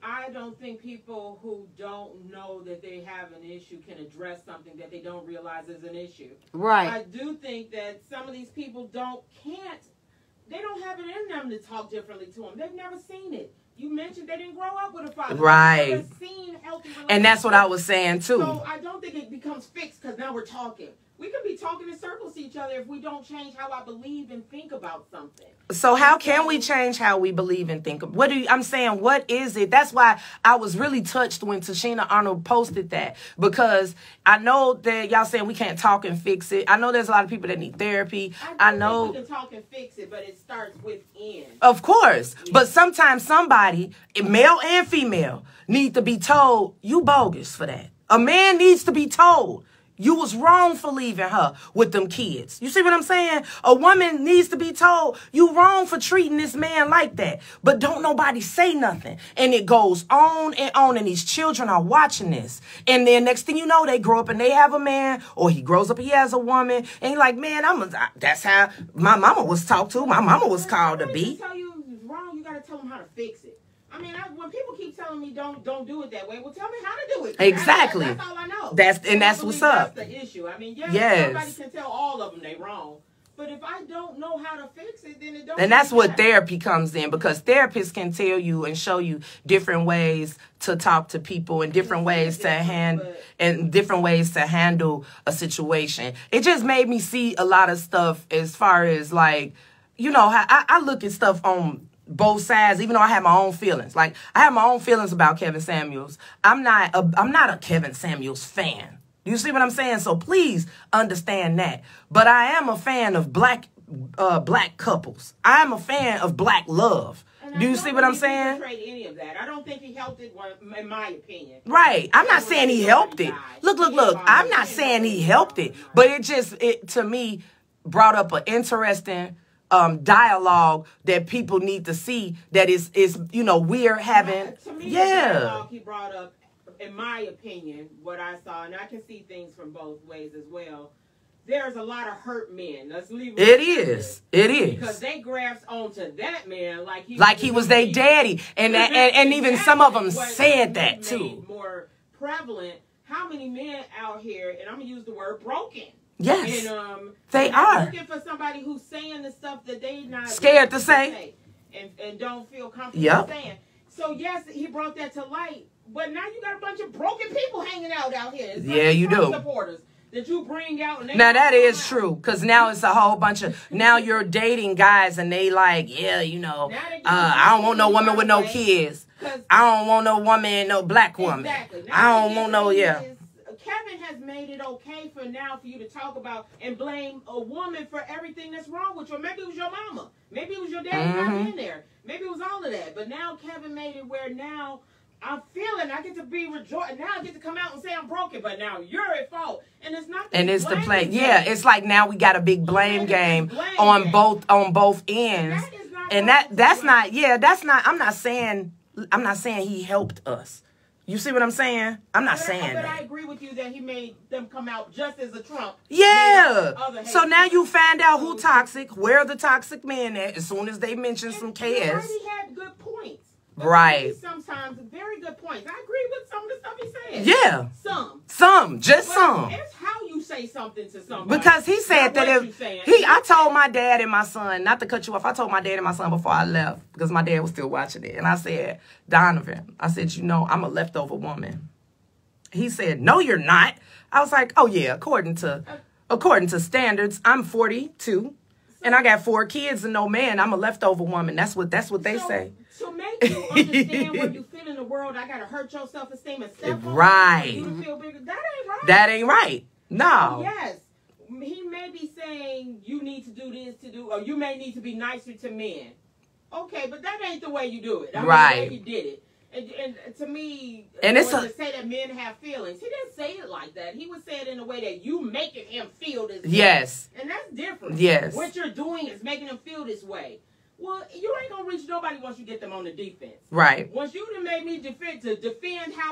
Speaker 2: I don't think people who don't know that they have an issue can address something that they don't realize is an issue.
Speaker 1: Right.
Speaker 2: I do think that some of these people they don't have it in them to talk differently to them. They've never seen it. You mentioned they didn't grow up with a father.
Speaker 3: Right.
Speaker 2: They've never seen healthy relationships.
Speaker 3: And that's what I was saying, too.
Speaker 2: So I don't think it becomes fixed because now we're talking. We can be talking in circles to each other if we don't change how I believe and think about something.
Speaker 3: So how can we change how we believe and think? I'm saying, what is it? That's why I was really touched when Tashina Arnold posted that, because I know that y'all saying we can't talk and fix it. I know there's a lot of people that need therapy.
Speaker 2: I know we can talk and fix it, but it starts within.
Speaker 3: Of course. Yeah. But sometimes somebody, male and female, need to be told, you bogus for that. A man needs to be told, you was wrong for leaving her with them kids. You see what I'm saying? A woman needs to be told, you wrong for treating this man like that. But don't nobody say nothing. And it goes on, and these children are watching this. And then next thing you know, they grow up and they have a man, or he grows up, he has a woman. And he's like, man, that's how my mama was talked to. My mama was called to be.
Speaker 2: Tell you it's wrong, you got to tell them how to fix it. I mean, when people keep telling me don't do it that way, well, tell me how to do it.
Speaker 3: Exactly.
Speaker 2: That's all I know.
Speaker 3: That's what's up.
Speaker 2: That's the issue. I mean, yes. Somebody can tell all of them they wrong, But if I don't know how to fix it, then it don't.
Speaker 3: And that's what
Speaker 2: matter.
Speaker 3: therapy comes in, because therapists can tell you and show you different ways to talk to people and different ways to handle a situation. It just made me see a lot of stuff as far as like, you know, how I look at stuff on both sides, even though I have my own feelings. Like, I have my own feelings about Kevin Samuels. I'm not a Kevin Samuels fan. You see what I'm saying? So please understand that. But I am a fan of black couples. I am a fan of black love. Do you see what I'm saying?
Speaker 2: Any of that. I don't think he helped it, in my opinion.
Speaker 3: Right. I'm not saying he helped it. Look. I'm not saying he helped it. But it to me brought up an interesting dialogue that people need to see, that is you know, we're having.
Speaker 2: To me, the dialogue he brought up, in my opinion, what I saw, and I can see things from both ways as well. There's a lot of hurt men. Let's leave it. It is. Because they grasp onto that man like he was their daddy, and
Speaker 3: even some of them said that too.
Speaker 2: More prevalent. How many men out here, and I'm gonna use the word broken.
Speaker 3: Yes,
Speaker 2: and
Speaker 3: they are
Speaker 2: looking for somebody who's saying the stuff that they not
Speaker 3: scared to say,
Speaker 2: and don't feel comfortable saying. So yes, he brought that to light. But now you got a bunch of broken people hanging out here. It's like
Speaker 3: you do.
Speaker 2: Supporters that you bring out. And
Speaker 3: now that is true, because now it's a whole bunch of, now you're dating guys and they like, yeah, you know, I don't want no woman with no kids. I don't want no woman, no black woman.
Speaker 2: Exactly.
Speaker 3: I don't want no,
Speaker 2: Kevin has made it okay for you to talk about and blame a woman for everything that's wrong with you. Maybe it was your mama. Maybe it was your dad not in there. Maybe it was all of that. But now Kevin made it where now I'm feeling I get to be rejoiced. Now I get to come out and say I'm broken, but now you're at fault. And it's not.
Speaker 3: And it's the play. Yeah, it's like now we got a big blame game on both ends. And that's not. I'm not saying he helped us. You see what I'm saying? I'm not saying that.
Speaker 2: But I agree with you that he made them come out just as a Trump.
Speaker 3: Yeah. So now you find out who toxic, where the toxic men at, as soon as they mention some KS.
Speaker 2: He had good points.
Speaker 3: Right.
Speaker 2: Sometimes very good points. I agree with some of the stuff he said.
Speaker 3: Yeah. Some.
Speaker 2: It's how you say something to somebody.
Speaker 3: Because he said that I told my dad and my son, not to cut you off, I told my dad and my son before I left, because my dad was still watching it. And I said, Donovan, I said, you know, I'm a leftover woman. He said, no, you're not. I was like, oh yeah, according to standards, I'm 42. And I got 4 kids and no man. I'm a leftover woman. That's what they say.
Speaker 2: To make you understand what you feel in the world, I gotta hurt your self-esteem and step
Speaker 3: right.
Speaker 2: You to feel bigger. That ain't right.
Speaker 3: That ain't right. No.
Speaker 2: Yes. He may be saying you need to do this or you may need to be nicer to men. Okay, but that ain't the way you do it. I mean, the way he did it. And to me,
Speaker 3: and it's
Speaker 2: to say that men have feelings, he didn't say it like that. He would say it in a way that you making him feel this way.
Speaker 3: Yes.
Speaker 2: And that's different.
Speaker 3: Yes.
Speaker 2: What you're doing is making him feel this way. Well, you ain't gonna reach nobody once you get them on the defense.
Speaker 3: Right.
Speaker 2: Once you done made me defend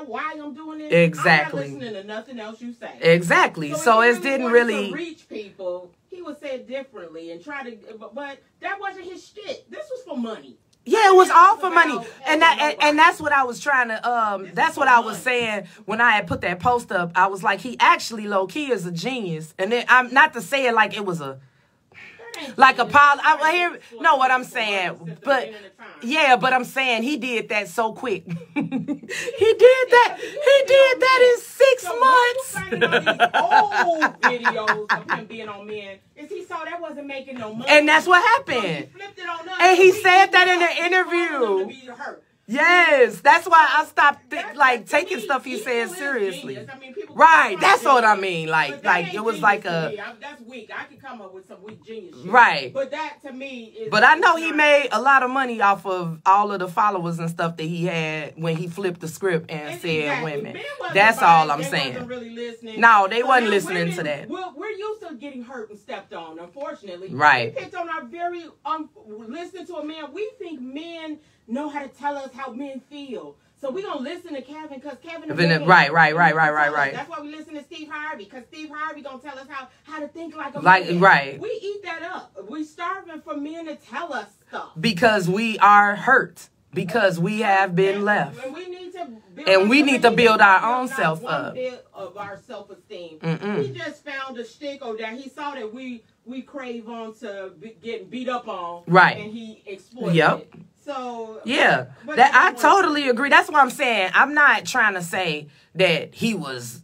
Speaker 2: why I'm doing it.
Speaker 3: Exactly.
Speaker 2: I'm not listening to nothing else you say.
Speaker 3: Exactly. So it didn't really
Speaker 2: to reach people. He would say it differently and try to, but that wasn't his shit. This was for money.
Speaker 3: Yeah, it was all for money. And that's what I was trying to that's what I was saying when I had put that post up. I was like, he actually low key is a genius. And then I'm not to say it like it was a like a pile. I hear no what I'm saying, but yeah, but I'm saying he did that so quick. He did that in 6 months.
Speaker 2: Old videos of him being on men, is he saw that wasn't making no money,
Speaker 3: and that's what happened. So he
Speaker 2: flipped it on us,
Speaker 3: and he said that in the interview. Yes, that's why I stopped taking stuff he said seriously. I mean, right, that's what I mean. Like it was like a.
Speaker 2: That's weak. I could come up with some weak genius shit.
Speaker 3: Right.
Speaker 2: But that to me is.
Speaker 3: But I know he made a lot of money off of all of the followers and stuff that he had when he flipped the script and said women. That's all I'm saying.
Speaker 2: Wasn't really listening.
Speaker 3: No, they wasn't listening to that.
Speaker 2: We're used to getting hurt and stepped on, unfortunately.
Speaker 3: Right.
Speaker 2: We picked on our very listening to a man. We think men know how to tell us how men feel. So we're going to listen to Kevin because Kevin is
Speaker 3: right.
Speaker 2: That's why we listen to Steve Harvey, because Steve Harvey going to tell us how to think like a man.
Speaker 3: Right.
Speaker 2: We eat that up. We starving for men to tell us stuff.
Speaker 3: Because we are hurt. Because we have been left.
Speaker 2: And we need to
Speaker 3: And we need to build our own self
Speaker 2: one
Speaker 3: up.
Speaker 2: bit of our self-esteem.
Speaker 3: Mm-mm.
Speaker 2: He just found a shtickle that he saw that we crave on to getting beat up on.
Speaker 3: Right.
Speaker 2: And he exploited it. So
Speaker 3: yeah, that I totally agree. That's what I'm saying. I'm not trying to say that he was,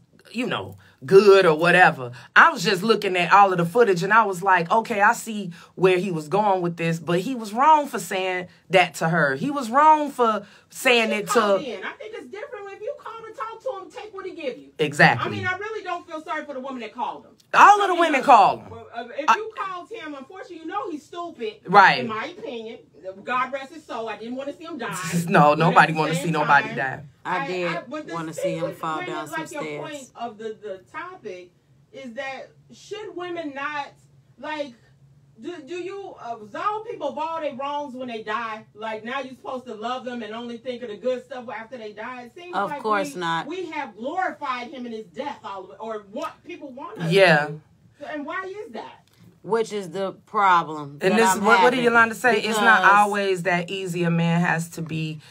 Speaker 3: good or whatever. I was just looking at all of the footage and I was like, okay, I see where he was going with this, but he was wrong for saying that to her. He was wrong for saying it to...
Speaker 2: I think it's different if you call to talk to him, take what he give you.
Speaker 3: Exactly.
Speaker 2: I mean, I really don't feel sorry for the woman that called him.
Speaker 3: All of the women called him.
Speaker 2: If you called him, unfortunately, he's stupid.
Speaker 3: Right.
Speaker 2: In my opinion. God rest his soul. I didn't want to see him die.
Speaker 3: No, nobody want to see nobody die.
Speaker 1: I did want to see him fall down some stairs.
Speaker 2: Your point of the topic is that should women not, do you absolve people of all their wrongs when they die? Like, now you're supposed to love them and only think of the good stuff after they die? It seems
Speaker 1: of course not.
Speaker 2: We have glorified him in his death, or what people want us to. And why is that?
Speaker 1: Which is the problem.
Speaker 3: And this is what did Yolanda say? It's not always that easy. A man has to be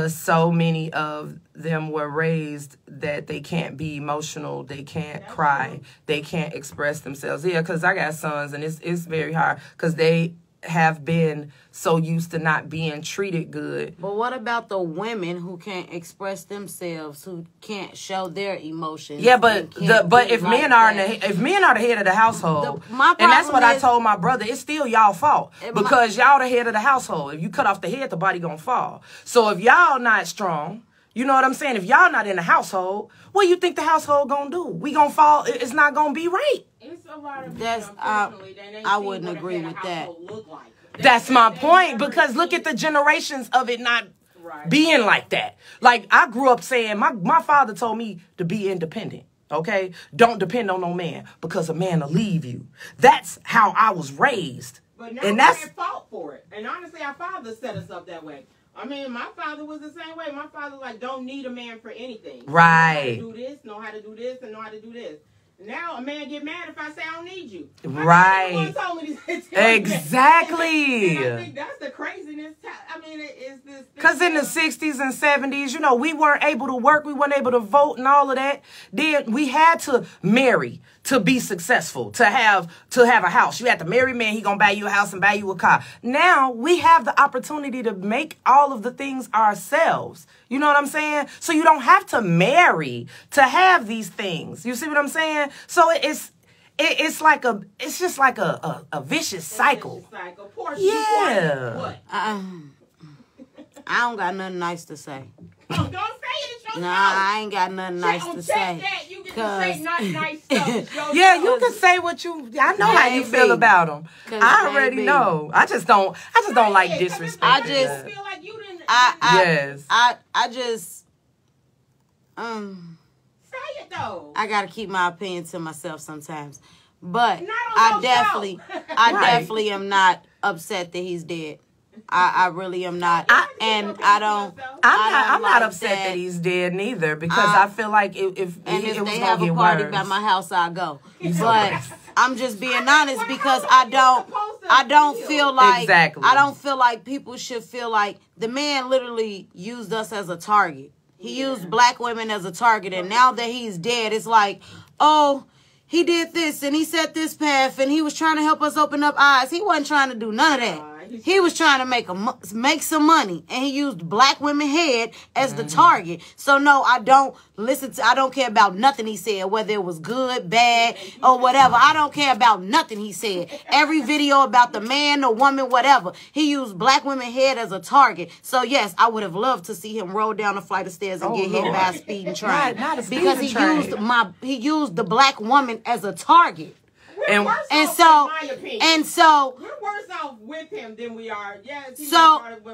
Speaker 3: so many of them were raised that they can't be emotional, they can't cry, they can't express themselves. Yeah, because I got sons and it's very hard because they have been so used to not being treated good.
Speaker 1: But what about the women who can't express themselves, who can't show their emotions?
Speaker 3: Yeah, but if men are if men are the head of the household, and that's what I told my brother, it's still y'all fault because y'all the head of the household. If you cut off the head, the body gonna fall. So if y'all not strong, you know what I'm saying? If y'all not in the household, what do you think the household gonna do? We gonna fall. It's not gonna be right.
Speaker 2: It's a lot of
Speaker 1: I wouldn't agree with that.
Speaker 3: That's my point, because look at the generations of it not being like that. Like, I grew up saying, my father told me to be independent, okay? Don't depend on no man, because a man will leave you. That's how I was raised.
Speaker 2: But now
Speaker 3: and
Speaker 2: that's fault for it. And honestly, our father set us up that way. I mean, my father was the same way. My father, don't need a man for anything.
Speaker 3: Right.
Speaker 2: Know how to do this, know how to do this, and know how to do this. Now a man get mad if I say I don't need you.
Speaker 3: Right. Exactly.
Speaker 2: And I think that's the craziness. I mean, it's this.
Speaker 3: Because in the 60s and 70s, we weren't able to work. We weren't able to vote and all of that. Then we had to marry to be successful, to have a house. You had to marry a man. He going to buy you a house and buy you a car. Now we have the opportunity to make all of the things ourselves. You know what I'm saying? So you don't have to marry to have these things. You see what I'm saying? So it's just like a vicious cycle. Yeah.
Speaker 2: What?
Speaker 1: I don't got nothing nice to say.
Speaker 2: Don't say it. It's your
Speaker 1: I ain't got nothing nice to say.
Speaker 2: You get to say not nice stuff.
Speaker 3: Yeah, you can say what I know how you feel about them. I already know. I just don't like disrespect.
Speaker 1: I just
Speaker 2: feel like you didn't.
Speaker 1: I just
Speaker 2: say it though.
Speaker 1: I gotta keep my opinion to myself sometimes. But
Speaker 2: I
Speaker 1: definitely am not upset that he's dead. I really am not. I'm
Speaker 3: not upset that he's dead neither, because I feel like if
Speaker 1: they have a party by my house, I'll go. But I'm just being honest, because I don't feel like I don't feel like people should feel like the man literally used us as a target. He used black women as a target, and now that he's dead, it's like, oh, he did this and he set this path and he was trying to help us open up eyes. He wasn't trying to do none of that. He was trying to make some money, and he used black women head as the target. So no, I don't care about nothing he said, whether it was good, bad, or whatever. I don't care about nothing he said. Every video about the man, the woman, whatever, he used black women head as a target. So yes, I would have loved to see him roll down a flight of stairs and get hit by a speeding train.
Speaker 3: Because
Speaker 1: he used the black woman as a target.
Speaker 2: And
Speaker 1: so
Speaker 2: we're worse off with him than we are.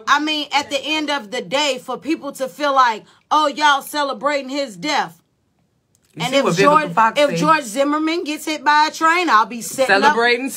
Speaker 1: I mean, at the end of the day, for people to feel like, oh, y'all celebrating his death. And if George Zimmerman gets hit by a train, I'll be celebrating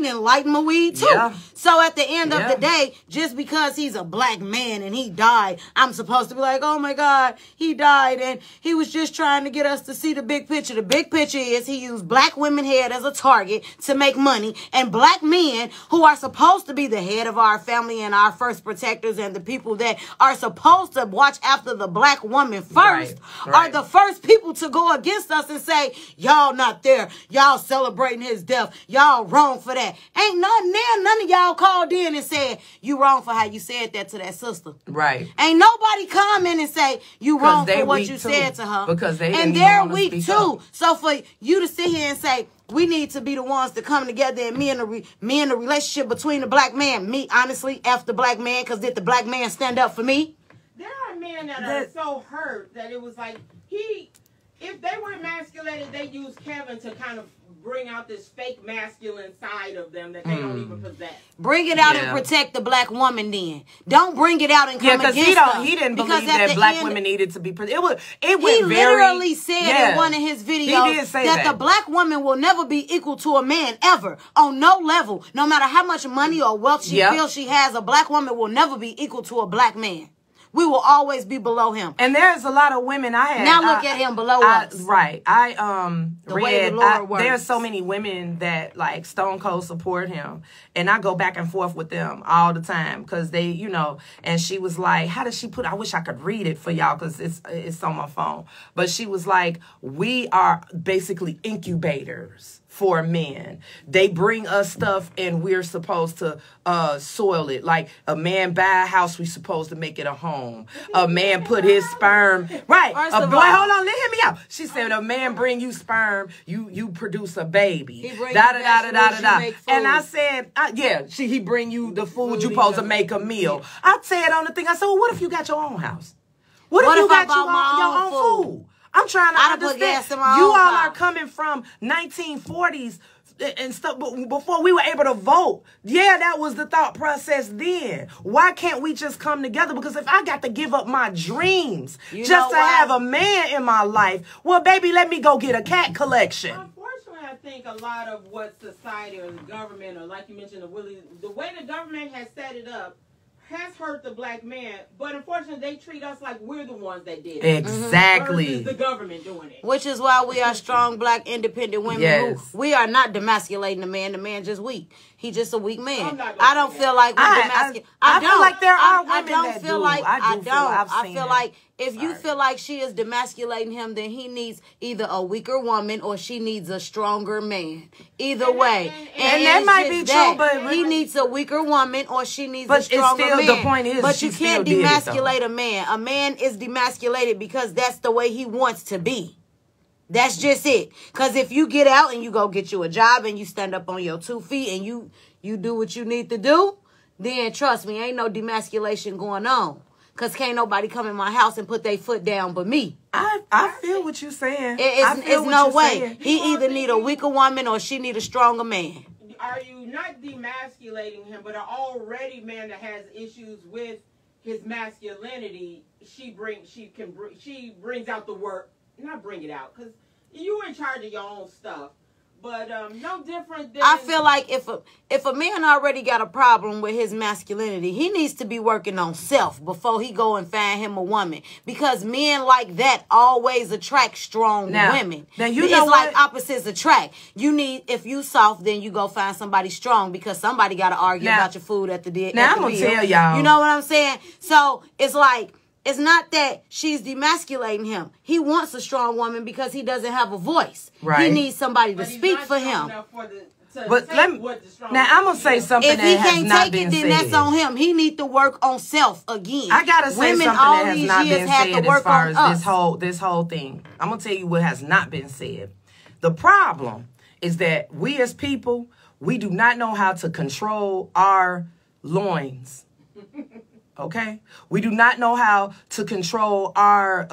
Speaker 1: and lighting my weed too. Yeah. So at the end of the day, just because he's a black man and he died, I'm supposed to be like, oh my God, he died and he was just trying to get us to see the big picture. The big picture is he used black women head as a target to make money, and black men who are supposed to be the head of our family and our first protectors and the people that are supposed to watch after the black woman first are the first people to go against us and say, y'all not there. Y'all celebrating his death. Y'all wrong for that. Ain't nothing there. None of y'all called in and said, you wrong for how you said that to that sister.
Speaker 3: Right.
Speaker 1: Ain't nobody come in and say, you wrong for what you said to her.
Speaker 3: Because they
Speaker 1: and they're weak too. So for you to sit here and say, we need to be the ones to come together and me and the relationship between the black man, me, honestly, F the black man, because did the black man stand up for me?
Speaker 2: There are men that are so hurt that it was like, if they were emasculated, they used Kevin to kind of bring out this fake masculine side of them that they don't even possess.
Speaker 1: Bring it out and protect the black woman then. Don't bring it out and come against her.
Speaker 3: He didn't believe that black women needed to be protected. He
Speaker 1: literally said in one of his videos that the black woman will never be equal to a man ever on no level. No matter how much money or wealth she feels she has, a black woman will never be equal to a black man. We will always be below him.
Speaker 3: And there's a lot of women I had.
Speaker 1: Now look at him below us.
Speaker 3: Right. There's so many women that like stone cold support him. And I go back and forth with them all the time because they, you know, and she was like, how does she put, I wish I could read it for y'all because it's on my phone. But she was like, we are basically incubators for men. They bring us stuff and we're supposed to soil it. Like a man buy a house, we're supposed to make it a home. A man put his sperm. Right. A boy, hold on, let hear me out. She said a man bring you sperm, you produce a baby. Da da da da da da. And I said, he bring you the food you supposed to make a meal. I said on the thing, I said, well, what if you got your own house? What if you got your own food? I'm trying to understand. You all are coming from 1940s and stuff, but before we were able to vote. Yeah, that was the thought process then. Why can't we just come together? Because if I got to give up my dreams just to have a man in my life, well, baby, let me go get a cat collection.
Speaker 2: Unfortunately, I think a lot of what society or the government, or like you mentioned, the way the government has set it up, has hurt the black man, but unfortunately they treat us like we're the ones that did it.
Speaker 3: Exactly.
Speaker 2: Versus the government doing it.
Speaker 1: Which is why we are strong black independent women who we are not demasculating the man. The man just weak. He just a weak man. I don't feel like we demasculate.
Speaker 3: I feel like there are women that
Speaker 1: do. I feel like if you feel like she is demasculating him, then he needs either a weaker woman or she needs a stronger man. Either way.
Speaker 3: And that might be true, but
Speaker 1: he needs a weaker woman or she needs a stronger man.
Speaker 3: The point is,
Speaker 1: but you can't demasculate a man. A man is demasculated because that's the way he wants to be. That's just it. Because if you get out and you go get you a job and you stand up on your 2 feet and you do what you need to do, then trust me, ain't no demasculation going on. Because can't nobody come in my house and put their foot down but me.
Speaker 3: I feel what you're saying.
Speaker 1: It's no way. He either need a weaker woman or she need a stronger man.
Speaker 2: Are you not demasculating him, but an already man that has issues with his masculinity, she brings out the work. Not bring it out, because you're in charge of your own stuff. But no different than...
Speaker 1: I feel like if a man already got a problem with his masculinity, he needs to be working on self before he go and find him a woman. Because men like that always attract strong women. Now you know it's like opposites attract. If you soft, then you go find somebody strong because somebody got to argue about your food at the dinner.
Speaker 3: Now I'm going to tell y'all.
Speaker 1: You know what I'm saying? So it's like... It's not that she's demasculating him. He wants a strong woman because he doesn't have a voice.
Speaker 3: Right.
Speaker 1: He needs somebody to speak for him.
Speaker 3: Now I'm gonna say something that has not been said. If he can't take it, then
Speaker 1: that's on him. He need to work on self again.
Speaker 3: I gotta say something that has not been said as far as this whole thing. I'm gonna tell you what has not been said. The problem is that we as people, we do not know how to control our loins. Okay, we do not know how to control our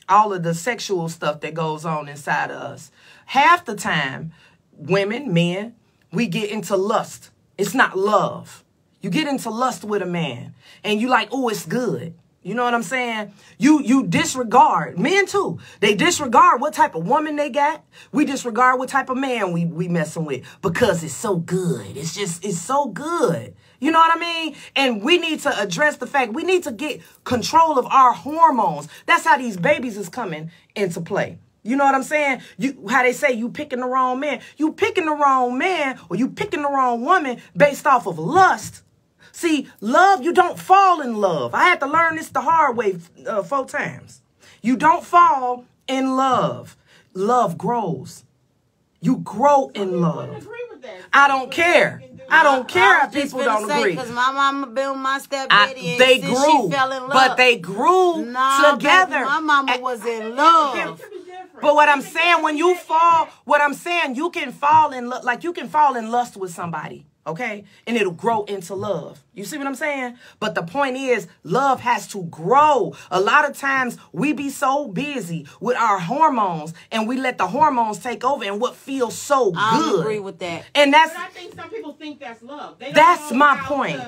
Speaker 3: all of the sexual stuff that goes on inside of us. Half the time, women, men, we get into lust. It's not love. You get into lust with a man, and you like, oh, it's good. You know what I'm saying? You disregard, men too. They disregard what type of woman they got. We disregard what type of man we messing with because it's so good. It's so good. You know what I mean? And we need to address the fact we need to get control of our hormones. That's how these babies is coming into play. You know what I'm saying? How they say you picking the wrong man. You picking the wrong man or you picking the wrong woman based off of lust. See, love, you don't fall in love. I had to learn this the hard way 4 times. You don't fall in love. Love grows. You grow in love. I don't care. I don't care if people don't agree.
Speaker 1: Because my mama been with my stepdaddy
Speaker 3: they
Speaker 1: and
Speaker 3: grew,
Speaker 1: she fell in love.
Speaker 3: But they grew together.
Speaker 1: Baby, my mama was in love.
Speaker 3: But what I'm saying, when you fall, you can fall in love, like you can fall in lust with somebody. Okay? And it'll grow into love. You see what I'm saying? But the point is, love has to grow. A lot of times we be so busy with our hormones and we let the hormones take over and what feels so good.
Speaker 1: I agree with that.
Speaker 3: And
Speaker 2: but I think some people think that's love.
Speaker 3: That's my point.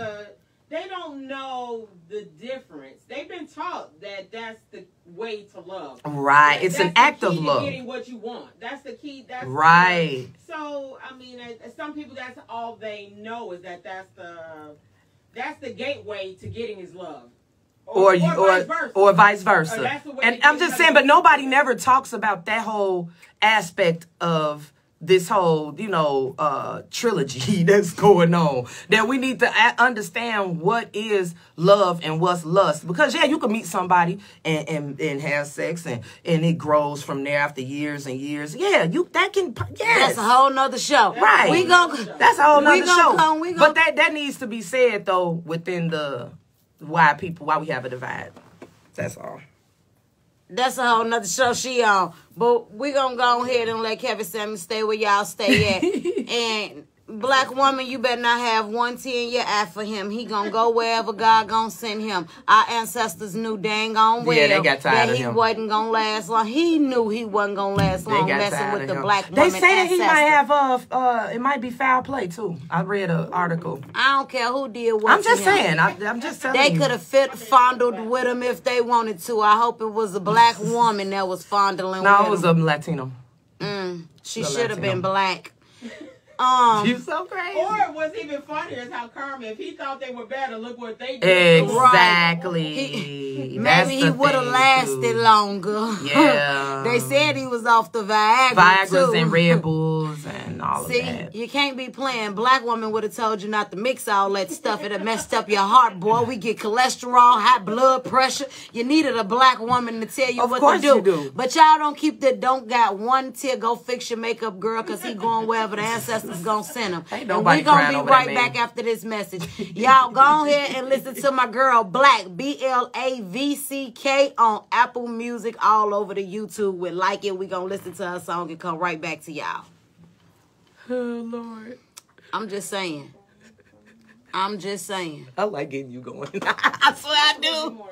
Speaker 2: They don't know the difference. They've been taught that that's the way to love.
Speaker 3: Right. It's an act of love.
Speaker 2: Getting what you want. That's the key. That's
Speaker 3: right.
Speaker 2: So, I mean, some people, that's all they know is that that's the gateway to getting his love. Or vice versa.
Speaker 3: And I'm just saying, but nobody never talks about that whole aspect of this whole, trilogy that's going on. That we need to understand what is love and what's lust. Because, you can meet somebody and have sex and it grows from there after years and years. That's
Speaker 1: a whole nother show.
Speaker 3: Right. That's a whole nother show.
Speaker 1: But
Speaker 3: that needs to be said, though, within the why we have a divide. That's all.
Speaker 1: That's a whole nother show she on. But we gonna go ahead and let Kevin Samuels stay where y'all stay at. And black woman, you better not have one tear in your eye for him. He gonna go wherever God gonna send him. Our ancestors knew dang on well
Speaker 3: they got tired
Speaker 1: that
Speaker 3: of
Speaker 1: he
Speaker 3: him.
Speaker 1: wasn't gonna last long. He knew he wasn't gonna last long messing with the black woman.
Speaker 3: They say that he
Speaker 1: ancestor.
Speaker 3: might have it might be foul play too. I read an article.
Speaker 1: I don't care who did what.
Speaker 3: I'm just
Speaker 1: to him.
Speaker 3: saying. I'm just telling
Speaker 1: They
Speaker 3: you.
Speaker 1: could have fondled with him if they wanted to. I hope it was a black woman that was fondling with him.
Speaker 3: No, it was a Latino.
Speaker 1: She should have been black.
Speaker 3: You so crazy.
Speaker 2: Or what's even funnier is how Carmen, if he thought they were better, look what they did.
Speaker 3: Exactly.
Speaker 1: Maybe he would have lasted longer.
Speaker 3: Yeah.
Speaker 1: They said he was off the Viagra
Speaker 3: Viagra's
Speaker 1: too.
Speaker 3: and Red Bulls and all of that.
Speaker 1: See, you can't be playing. Black woman would have told you not to mix all that stuff. It have messed up your heart, boy. We get cholesterol, high blood pressure. You needed a black woman to tell you
Speaker 3: of
Speaker 1: what
Speaker 3: course
Speaker 1: to do.
Speaker 3: You do.
Speaker 1: But y'all don't got one tear. Go fix your makeup, girl, because he going wherever the ancestors gonna send him.
Speaker 3: Ain't
Speaker 1: And
Speaker 3: nobody
Speaker 1: we gonna
Speaker 3: crying
Speaker 1: be
Speaker 3: over
Speaker 1: right
Speaker 3: that
Speaker 1: back
Speaker 3: man.
Speaker 1: after this message. Y'all go ahead and listen to my girl Black, BLAVCK, on Apple Music, all over the YouTube with Like It. We gonna listen to her song and come right back to y'all.
Speaker 3: Oh Lord.
Speaker 1: I'm just saying.
Speaker 3: I like getting you going. I swear I do.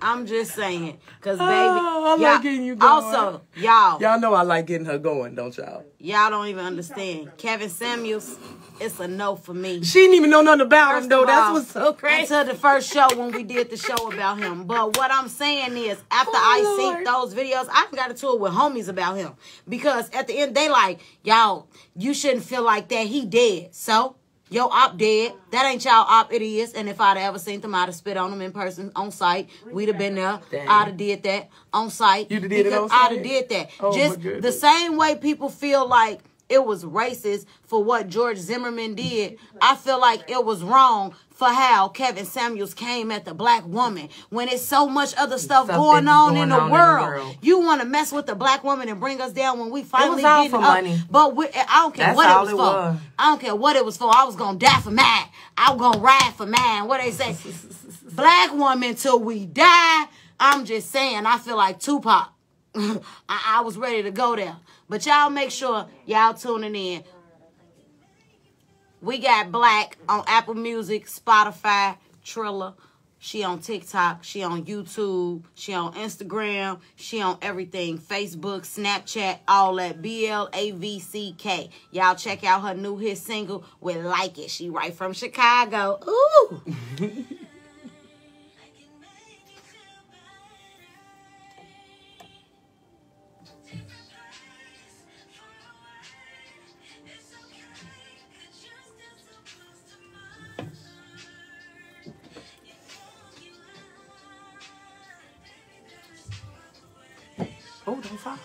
Speaker 1: I'm just saying. Because, baby.
Speaker 3: I like getting you going.
Speaker 1: Also, y'all
Speaker 3: know I like getting her going, don't y'all?
Speaker 1: Y'all don't even understand. Kevin Samuels, it's a no for me.
Speaker 3: She didn't even know nothing about him, though.
Speaker 1: First of all,
Speaker 3: That's what's so crazy.
Speaker 1: Until the first show when we did the show about him. But what I'm saying is, after I seen those videos, I got into it with homies about him. Because at the end, they like, y'all, you shouldn't feel like that. He dead. So, yo op dead. That ain't y'all op, it is. And if I'd ever seen them, I'd have spit on them in person, on site. We'd have been there.
Speaker 3: Dang.
Speaker 1: I'd have did that on site.
Speaker 3: You'd have did it on site?
Speaker 1: I'd have did that.
Speaker 3: Oh,
Speaker 1: Just the same way people feel like it was racist for what George Zimmerman did. I feel like it was wrong for how Kevin Samuels came at the black woman when it's so much other stuff going on in the world. You want to mess with the black woman and bring us down when we finally
Speaker 3: it was all
Speaker 1: get
Speaker 3: for
Speaker 1: up.
Speaker 3: money.
Speaker 1: But I don't care
Speaker 3: That's
Speaker 1: what
Speaker 3: all
Speaker 1: it
Speaker 3: it
Speaker 1: was for.
Speaker 3: was.
Speaker 1: I don't care what it was for. I was going to die for mine. I was going to ride for mine. What they say? Black woman till we die. I'm just saying, I feel like Tupac. I was ready to go there. But y'all make sure y'all tuning in. We got Black on Apple Music, Spotify, Triller. She on TikTok. She on YouTube. She on Instagram. She on everything. Facebook, Snapchat, all that. BLAVCK. Y'all check out her new hit single with Like It. She right from Chicago. Ooh.
Speaker 3: having fun?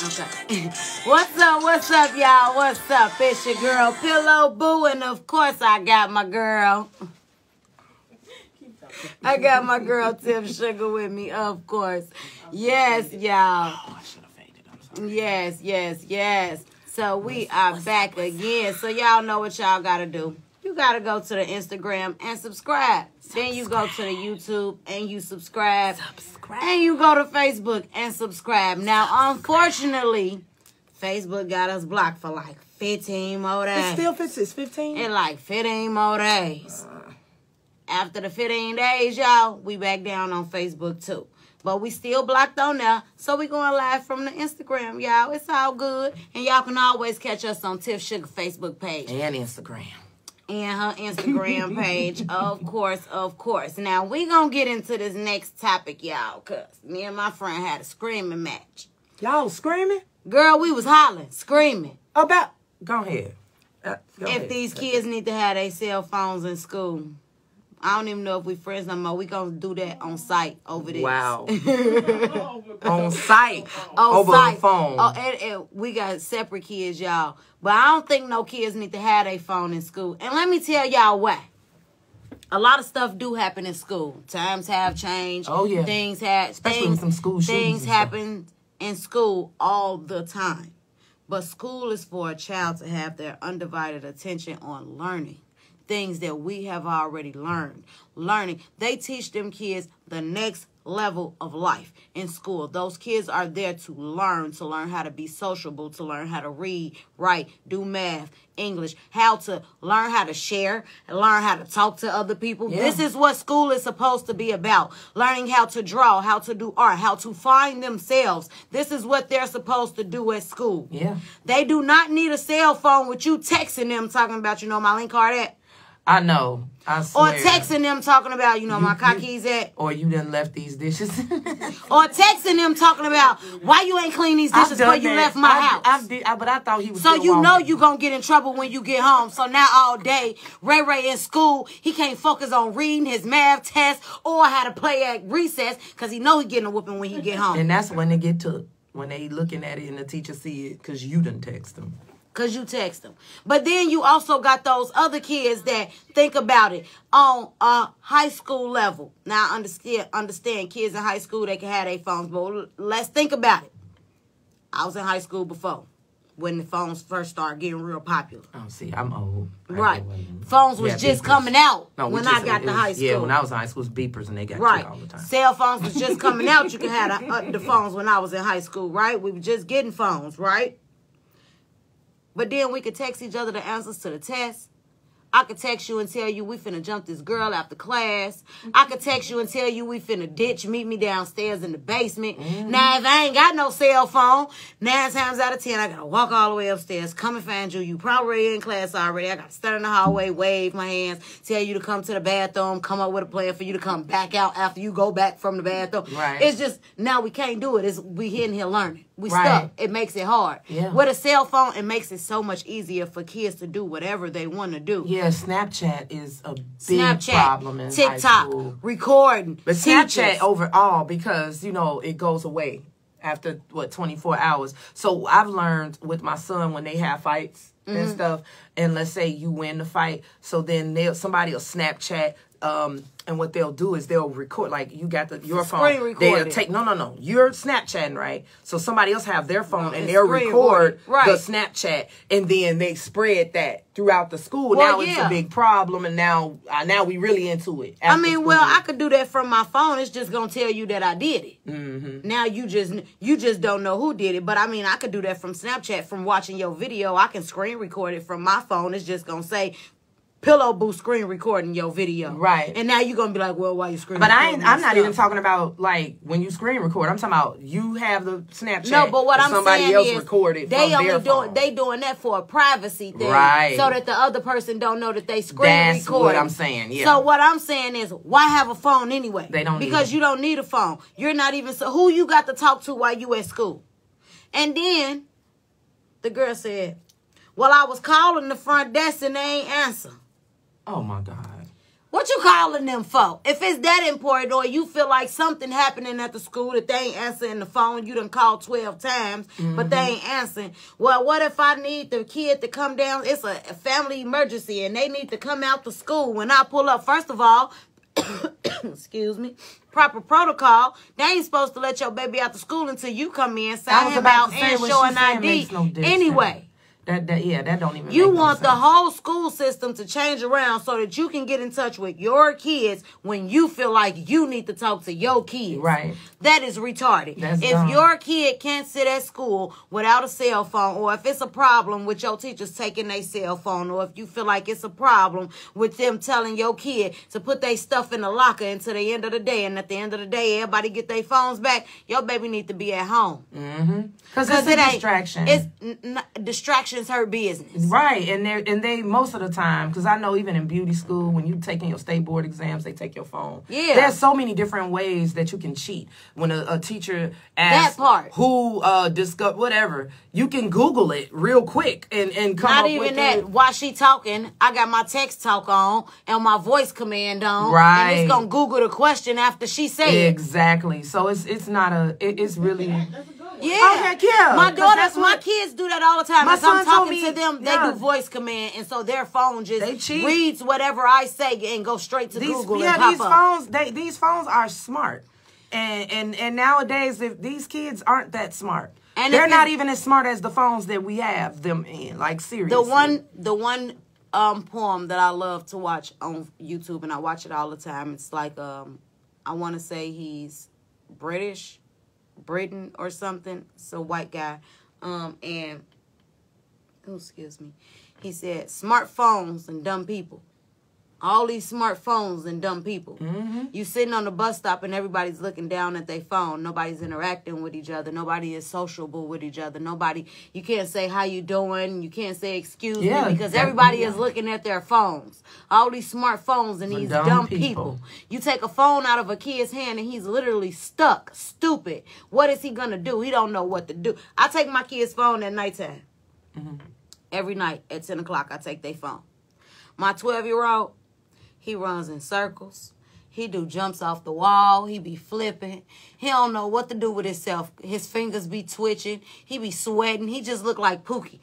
Speaker 1: Okay. What's up, y'all? What's up? It's your girl, Pillow Boo, and of course I got my girl. I got my girl, Tip Sugar, with me, of course. Yes, y'all.
Speaker 3: Oh, I should have faded. I'm sorry.
Speaker 1: Yes. So we are back again. So y'all know what y'all got to do. You got to go to the Instagram and subscribe. Then you go to the YouTube and you subscribe. And you go to Facebook and subscribe. Now, unfortunately, Facebook got us blocked for like 15 more days.
Speaker 3: It still fits. It's 15?
Speaker 1: In like 15 more days. After the 15 days, y'all, we back down on Facebook too. But we still blocked on there. So we going live from the Instagram, y'all. It's all good. And y'all can always catch us on Tiff Sugar Facebook page.
Speaker 3: And Instagram.
Speaker 1: And her Instagram page, of course. Now, we going to get into this next topic, y'all, because me and my friend had a screaming match.
Speaker 3: Y'all screaming?
Speaker 1: Girl, we was hollering, screaming.
Speaker 3: About? Go ahead.
Speaker 1: If these kids need to have their cell phones in school. I don't even know if we friends no more. We going to do that on site over there.
Speaker 3: Wow. On site.
Speaker 1: On
Speaker 3: over
Speaker 1: site.
Speaker 3: the phone.
Speaker 1: Oh, and we got separate kids, y'all. But I don't think no kids need to have their phone in school. And let me tell y'all why. A lot of stuff do happen in school. Times have changed.
Speaker 3: Oh, yeah.
Speaker 1: Especially
Speaker 3: with some school shootings.
Speaker 1: Things happen in school all the time. But school is for a child to have their undivided attention on learning. Things that we have already learned. They teach them kids the next level of life in school. Those kids are there to learn how to be sociable, to learn how to read, write, do math, English, how to learn how to share, and learn how to talk to other people. Yeah. This is what school is supposed to be about. Learning how to draw, how to do art, how to find themselves. This is what they're supposed to do at school.
Speaker 3: Yeah.
Speaker 1: They do not need a cell phone with you texting them talking about, my link card at.
Speaker 3: I know. I swear.
Speaker 1: Or texting them talking about, my car keys at.
Speaker 3: Or you done left these dishes.
Speaker 1: Or texting them talking about, why you ain't clean these dishes before you left my house.
Speaker 3: But I thought he was
Speaker 1: so you know you going to get in trouble when you get home. So now all day, Ray in school, he can't focus on reading his math test or how to play at recess because he know he getting a whooping when he get home.
Speaker 3: And that's when they get to, when they looking at it and the teacher see it because you done text them.
Speaker 1: Because you text them. But then you also got those other kids that think about it on a high school level. Now, I understand kids in high school, they can have their phones. But let's think about it. I was in high school before when the phones first started getting real popular.
Speaker 3: Oh, see, I'm old.
Speaker 1: Right. Phones was just coming out when I got to high school.
Speaker 3: Yeah, when I was in high school, it was beepers and they got right all the time.
Speaker 1: Cell phones was just coming out. You could have the phones when I was in high school, right? We were just getting phones, right? But then we could text each other the answers to the test. I could text you and tell you we finna jump this girl after class. I could text you and tell you we finna ditch, meet me downstairs in the basement. Now, if I ain't got no cell phone, 9 times out of 10, I gotta walk all the way upstairs, come and find you. You probably in class already. I gotta stand in the hallway, wave my hands, tell you to come to the bathroom, come up with a plan for you to come back out after you go back from the bathroom.
Speaker 3: Right.
Speaker 1: It's just, now we can't do it. We in here learning. We
Speaker 3: Right.
Speaker 1: stuck. It makes it hard.
Speaker 3: Yeah.
Speaker 1: With a cell phone, it makes it so much easier for kids to do whatever they want to do.
Speaker 3: Yeah, Snapchat is a big problem in high
Speaker 1: TikTok,
Speaker 3: school.
Speaker 1: recording.
Speaker 3: But
Speaker 1: teachers.
Speaker 3: Snapchat overall, because, you know, it goes away after, 24 hours. So I've learned with my son when they have fights and stuff, and let's say you win the fight, so then somebody will Snapchat, and what they'll do is they'll record, like you got your phone. They'll take no. You're Snapchatting, right? So somebody else have their phone and they'll record the Snapchat, and then they spread that throughout the school.
Speaker 1: Well,
Speaker 3: now it's a big problem, and now we really into it.
Speaker 1: I mean, well, I could do that from my phone. It's just gonna tell you that I did it. Mm-hmm. Now you just don't know who did it. But I mean, I could do that from Snapchat, from watching your video. I can screen record it from my phone. It's just gonna say Pillow Boo screen recording your video.
Speaker 3: Right.
Speaker 1: And now you're going to be like, well, why you screen
Speaker 3: But
Speaker 1: recording
Speaker 3: I'm not even talking about, like, when you screen record. I'm talking about you have the Snapchat.
Speaker 1: No, but what I'm
Speaker 3: somebody
Speaker 1: saying
Speaker 3: else
Speaker 1: is
Speaker 3: recorded
Speaker 1: they
Speaker 3: from
Speaker 1: only
Speaker 3: their phone.
Speaker 1: They doing that for a privacy thing.
Speaker 3: Right.
Speaker 1: So that the other person don't know that they screen
Speaker 3: That's
Speaker 1: recording.
Speaker 3: what I'm saying, yeah.
Speaker 1: So what I'm saying is, why have a phone anyway?
Speaker 3: They don't
Speaker 1: Because
Speaker 3: need
Speaker 1: you don't need a phone. You're not even, so who you got to talk to while you at school? And then the girl said, well, I was calling the front desk and they ain't answer.
Speaker 3: Oh, my God.
Speaker 1: What you calling them for? If it's that important, or you feel like something happening at the school that they ain't answering the phone, you done called 12 times, but they ain't answering. Well, what if I need the kid to come down? It's a family emergency, and they need to come out to school. When I pull up, first of all, excuse me, proper protocol, they ain't supposed to let your baby out to school until you come in, sign him out, and show an ID. Anyway.
Speaker 3: That don't even
Speaker 1: You
Speaker 3: make no
Speaker 1: want
Speaker 3: sense.
Speaker 1: the whole school system to change around so that you can get in touch with your kids when you feel like you need to talk to your kids.
Speaker 3: Right.
Speaker 1: That is retarded.
Speaker 3: That's
Speaker 1: if
Speaker 3: dumb.
Speaker 1: your kid can't sit at school without a cell phone, or if it's a problem with your teachers taking their cell phone, or if you feel like it's a problem with them telling your kid to put their stuff in the locker until the end of the day, and at the end of the day, everybody get their phones back, your baby need to be at home.
Speaker 3: Mm-hmm. Because it's a distraction.
Speaker 1: Distractions hurt business.
Speaker 3: Right, and they most of the time, because I know even in beauty school, when you taking your state board exams, they take your phone.
Speaker 1: Yeah.
Speaker 3: There's so many different ways that you can cheat. When a teacher asks
Speaker 1: that part.
Speaker 3: who discuss whatever, you can Google it real quick and come
Speaker 1: Not
Speaker 3: up
Speaker 1: even
Speaker 3: with
Speaker 1: that.
Speaker 3: it.
Speaker 1: While she talking, I got my text talk on and my voice command on.
Speaker 3: Right.
Speaker 1: And it's gonna Google the question after she said it.
Speaker 3: Exactly. So it's not it's really.
Speaker 2: That's a good one.
Speaker 1: Yeah.
Speaker 3: Oh, heck yeah.
Speaker 1: My
Speaker 3: 'Cause
Speaker 1: daughters,
Speaker 3: that's
Speaker 1: my
Speaker 3: what-
Speaker 1: kids do that all the time.
Speaker 3: My
Speaker 1: As I'm
Speaker 3: son told
Speaker 1: talking
Speaker 3: me,
Speaker 1: to them,
Speaker 3: yeah.
Speaker 1: they do voice command, and so their phone
Speaker 3: They
Speaker 1: just
Speaker 3: cheat.
Speaker 1: reads whatever I say and go straight to Google and pop up.
Speaker 3: These phones are smart. And nowadays, if these kids aren't that smart.
Speaker 1: And
Speaker 3: they're
Speaker 1: if
Speaker 3: not
Speaker 1: it-
Speaker 3: even as smart as the phones that we have them in. Like, seriously.
Speaker 1: The one poem that I love to watch on YouTube, and I watch it all the time. It's like I want to say he's Britain or something. It's a white guy, and excuse me. He said, "Smartphones and dumb people." All these smartphones and dumb people.
Speaker 3: Mm-hmm.
Speaker 1: You sitting on the bus stop and everybody's looking down at their phone. Nobody's interacting with each other. Nobody is sociable with each other. You can't say how you doing. You can't say excuse me because everybody is looking at their phones. All these smartphones and these dumb people. You take a phone out of a kid's hand and he's literally stuck, stupid. What is he gonna do? He don't know what to do. I take my kid's phone at nighttime.
Speaker 3: Mm-hmm.
Speaker 1: Every night at 10 o'clock, I take their phone. My 12-year-old, he runs in circles. He do jumps off the wall. He be flipping. He don't know what to do with himself. His fingers be twitching. He be sweating. He just look like Pookie.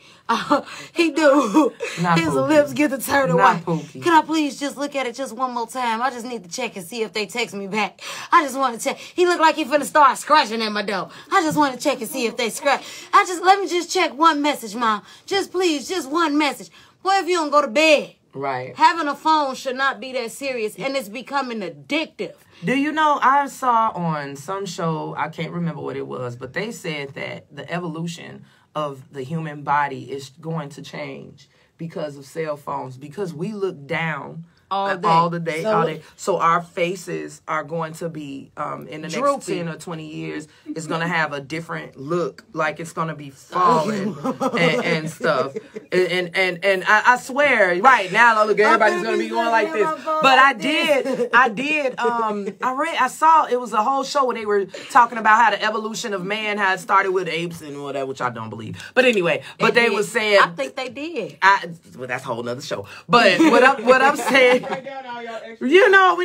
Speaker 1: He do.
Speaker 3: Not
Speaker 1: His
Speaker 3: Pookie.
Speaker 1: lips get to turn
Speaker 3: Not
Speaker 1: white.
Speaker 3: Pookie.
Speaker 1: Can I please just look at it just one more time? I just need to check and see if they text me back. I just want to check. He look like he finna start scratching at my door. I just want to check and see if they scratch. Let me just check one message, Mom. Just please, just one message. What if you don't go to bed?
Speaker 3: Right.
Speaker 1: Having a phone should not be that serious, and it's becoming addictive.
Speaker 3: Do you know, I saw on some show, I can't remember what it was, but they said that the evolution of the human body is going to change because of cell phones, because we look down
Speaker 1: all day.
Speaker 3: So our faces are going to be in the next 10 or 20 years, it's going to have a different look, like it's going to be falling and stuff. And I swear, right now, look, everybody's going to be going like this. But I saw it was a whole show where they were talking about how the evolution of man had started with apes and whatever, which I don't believe. But anyway, they were saying,
Speaker 1: I think they did.
Speaker 3: Well, that's a whole nother show. But what I'm saying, we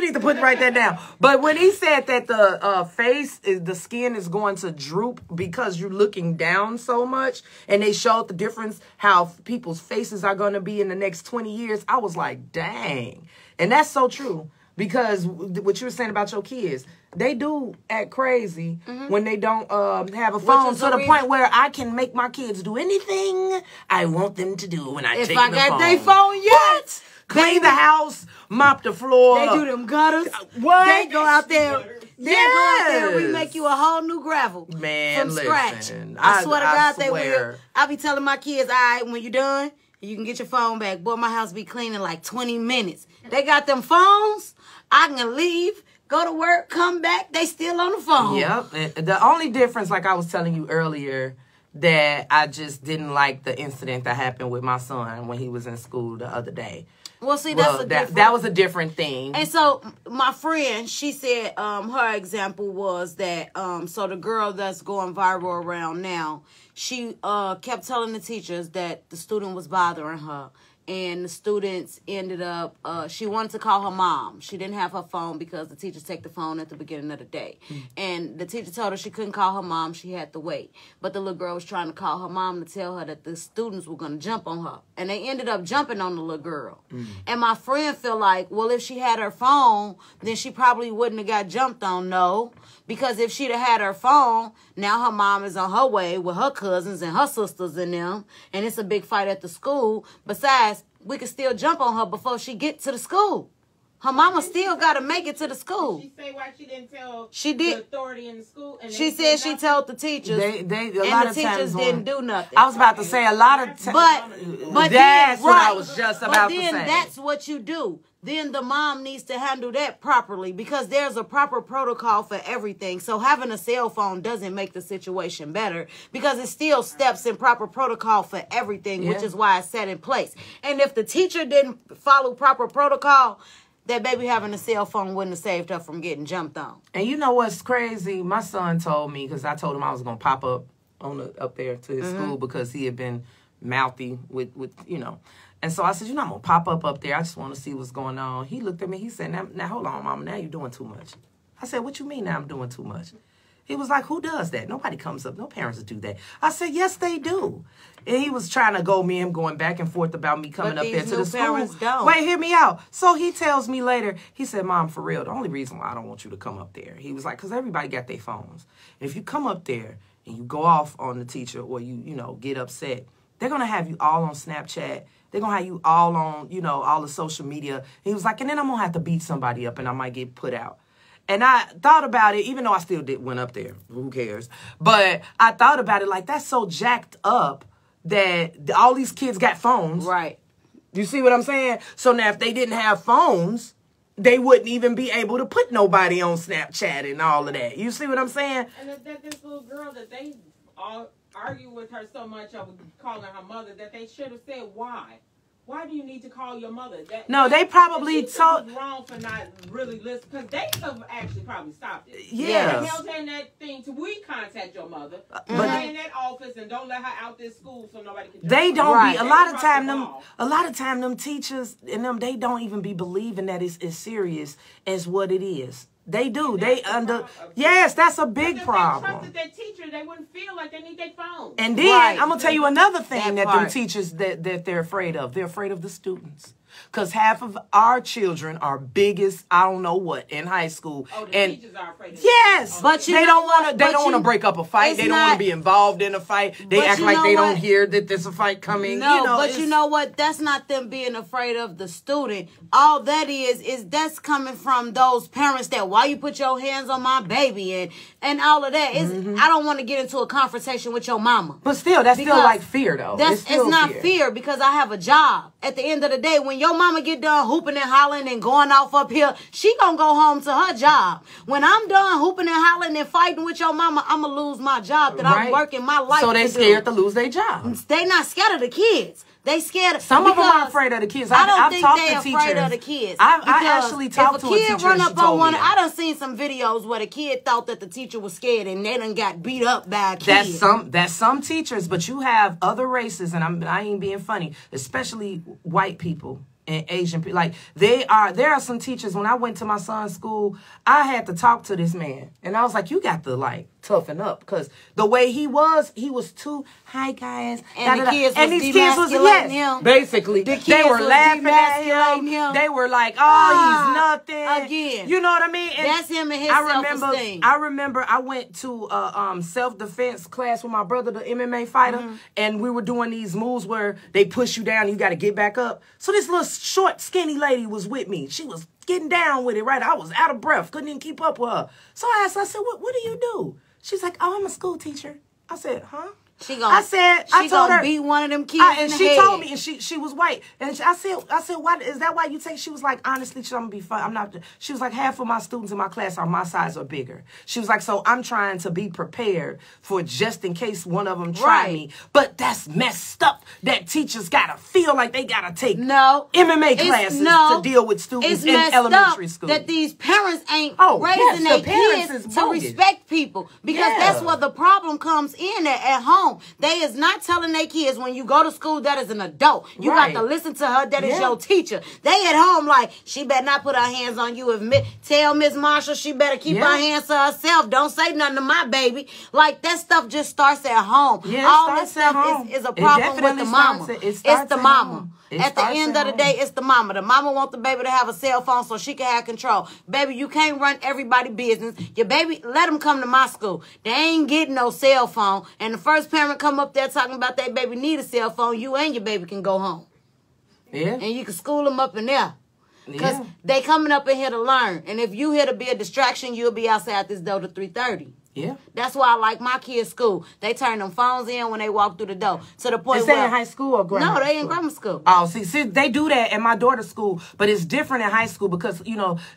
Speaker 3: need to write that down. But when he said that the skin is going to droop because you're looking down so much, and they showed the difference how people's faces are going to be in the next 20 years, I was like, dang. And that's so true. Because what you were saying about your kids, they do act crazy when they don't have a phone, to the point where I can make my kids do anything I want them to do when I take the phone. If I got their phone, yes. Clean the house, mop the floor.
Speaker 1: They do them gutters.
Speaker 3: What?
Speaker 1: They go out there. They go out there and we make you a whole new gravel from scratch. I swear to God, they will. I be telling my kids, all right, when you're done, you can get your phone back. Boy, my house be clean in like 20 minutes. They got them phones. I can leave, go to work, come back. They still on the phone.
Speaker 3: Yep. The only difference, like I was telling you earlier, that I just didn't like the incident that happened with my son when he was in school the other day.
Speaker 1: Well, see, that
Speaker 3: was a different thing.
Speaker 1: And so my friend, she said her example was that so the girl that's going viral around now, she kept telling the teachers that the student was bothering her. And the students ended up, she wanted to call her mom. She didn't have her phone because the teachers take the phone at the beginning of the day. And the teacher told her she couldn't call her mom. She had to wait. But the little girl was trying to call her mom to tell her that the students were going to jump on her. And they ended up jumping on the little girl. And my friend feel like, well, if she had her phone, then she probably wouldn't have got jumped on. No. Because if she'd have had her phone, now her mom is on her way with her cousins and her sisters and them. And it's a big fight at the school. Besides, we could still jump on her before she get to the school. Her mama still got to make it to the school.
Speaker 2: Did she say why she didn't tell
Speaker 1: the
Speaker 2: authority in the school? And
Speaker 1: she said she told the teachers.
Speaker 3: A lot of
Speaker 1: teachers didn't do nothing.
Speaker 3: I was about to say a lot of times.
Speaker 1: But
Speaker 3: that's what I was just about to say.
Speaker 1: But then that's what you do. Then the mom needs to handle that properly because there's a proper protocol for everything. So having a cell phone doesn't make the situation better because it still steps in proper protocol for everything, which is why it's set in place. And if the teacher didn't follow proper protocol, that baby having a cell phone wouldn't have saved her from getting jumped on.
Speaker 3: And you know what's crazy? My son told me, because I told him I was going to pop up up there to his school because he had been mouthy with. And so I said, I'm going to pop up there. I just want to see what's going on. He looked at me. He said, now hold on, Mama. Now you're doing too much. I said, what you mean now I'm doing too much? He was like, who does that? Nobody comes up. No parents do that. I said, yes, they do. And he was trying to me and him going back and forth about me coming up there to the school.
Speaker 1: Don't.
Speaker 3: Wait, hear me out. So he tells me later, he said, Mom, for real, the only reason why I don't want you to come up there, he was like, because everybody got their phones. And if you come up there and you go off on the teacher or you get upset, they're going to have you all on Snapchat. They're going to have you all on, all the social media. He was like, and then I'm going to have to beat somebody up and I might get put out. And I thought about it, even though I still went up there. Who cares? But I thought about it like, that's so jacked up that all these kids got phones.
Speaker 1: Right.
Speaker 3: You see what I'm saying? So now if they didn't have phones, they wouldn't even be able to put nobody on Snapchat and all of that. You see what I'm saying?
Speaker 2: And that this little girl that they all argue with her so much over calling her mother that they should have said why. Why do you need to call your mother?
Speaker 3: They probably told.
Speaker 2: Was wrong for not really listening because they could have actually probably stopped it.
Speaker 3: Yeah.
Speaker 2: They held her in that thing till we contact your mother. Put her in that office and don't let her out this school so nobody can.
Speaker 3: They don't be a lot of time. Them teachers and them they don't even be believing that it's as serious as what it is. They do. Yes, that's a big problem.
Speaker 2: If they trusted their teacher, they wouldn't feel like they need their phone.
Speaker 3: And then I'm gonna tell you another thing that them teachers that they're afraid of. They're afraid of the students. Because half of our children are biggest, I don't know what, in high school.
Speaker 2: Oh, the teachers are afraid of
Speaker 3: yes,
Speaker 1: but
Speaker 3: they don't want to break up a fight. They don't want to be involved in a fight. They act like they don't hear that there's a fight coming.
Speaker 1: No, but you know what? That's not them being afraid of the student. All that is that's coming from those parents that why you put your hands on my baby and all of that. I don't want to get into a conversation with your mama.
Speaker 3: But still, that's still like fear though.
Speaker 1: It's not fear because I have a job. At the end of the day, when your mama get done hooping and hollering and going off up here, she gonna go home to her job. When I'm done hooping and hollering and fighting with your mama, I'm gonna lose my job that I'm working my life.
Speaker 3: So they scared to lose their job.
Speaker 1: They not scared of the kids. They scared.
Speaker 3: Some of them are afraid of the kids.
Speaker 1: I don't
Speaker 3: I've
Speaker 1: think
Speaker 3: talked
Speaker 1: they're
Speaker 3: to teachers.
Speaker 1: afraid of the kids.
Speaker 3: I actually talked to a teacher. If a kid run up on one,
Speaker 1: I done seen some videos where the kid thought that the teacher was scared and they done got beat up by a kid.
Speaker 3: That's some teachers, but you have other races, and I ain't being funny, especially white people and Asian people. Like there are some teachers. When I went to my son's school, I had to talk to this man, and I was like, you got to like toughen up because the way he was too hi guys,
Speaker 1: and the kids
Speaker 3: and
Speaker 1: was
Speaker 3: these kids was
Speaker 1: him.
Speaker 3: Basically they were laughing at him. They were like, oh, he's nothing
Speaker 1: again.
Speaker 3: You know what I mean? And
Speaker 1: that's him and his self-esteem.
Speaker 3: I remember I went to a self-defense class with my brother, the MMA fighter, and we were doing these moves where they push you down and you got to get back up. So this little short, skinny lady was with me. She was getting down with it, right? I was out of breath, couldn't even keep up with her. So I asked her, I said, what do you do? She's like, oh, I'm a school teacher. I said, huh?
Speaker 1: She gonna beat one of them kids
Speaker 3: and she told me, and she was white, and I said, why is that? Why you take? She was like, honestly, I'm gonna be fun. I'm not. She was like, half of my students in my class are my size or bigger. She was like, so I'm trying to be prepared for just in case one of them try me. But that's messed up. That teachers gotta feel like they gotta take MMA classes to deal with students in elementary school.
Speaker 1: That these parents ain't raising their kids to respect people because that's where the problem comes in at home. They is not telling their kids when you go to school that is an adult. You got to listen to her. That is your teacher. They at home like, she better not put her hands on you. Tell Miss Marshall she better keep her hands to herself. Don't say nothing to my baby. Like that stuff just starts at home. All this stuff is a problem with the mama. It's the mama. At the end of the day, it's the mama. The mama wants the baby to have a cell phone so she can have control. Baby, you can't run everybody's business. Your baby, let them come to my school. They ain't getting no cell phone. And the first parent come up there talking about their baby need a cell phone, you and your baby can go home. Yeah. And you can school them up in there. Because they coming up in here to learn. And if you here to be a distraction, you'll be outside this door to 3:30. Yeah. That's why I like my kids' school. They turn them phones in when they walk through the door. To the point
Speaker 3: where... Is they in high school or grammar school?
Speaker 1: No, they in grammar school.
Speaker 3: Oh, see, they do that at my daughter's school. But it's different in high school because,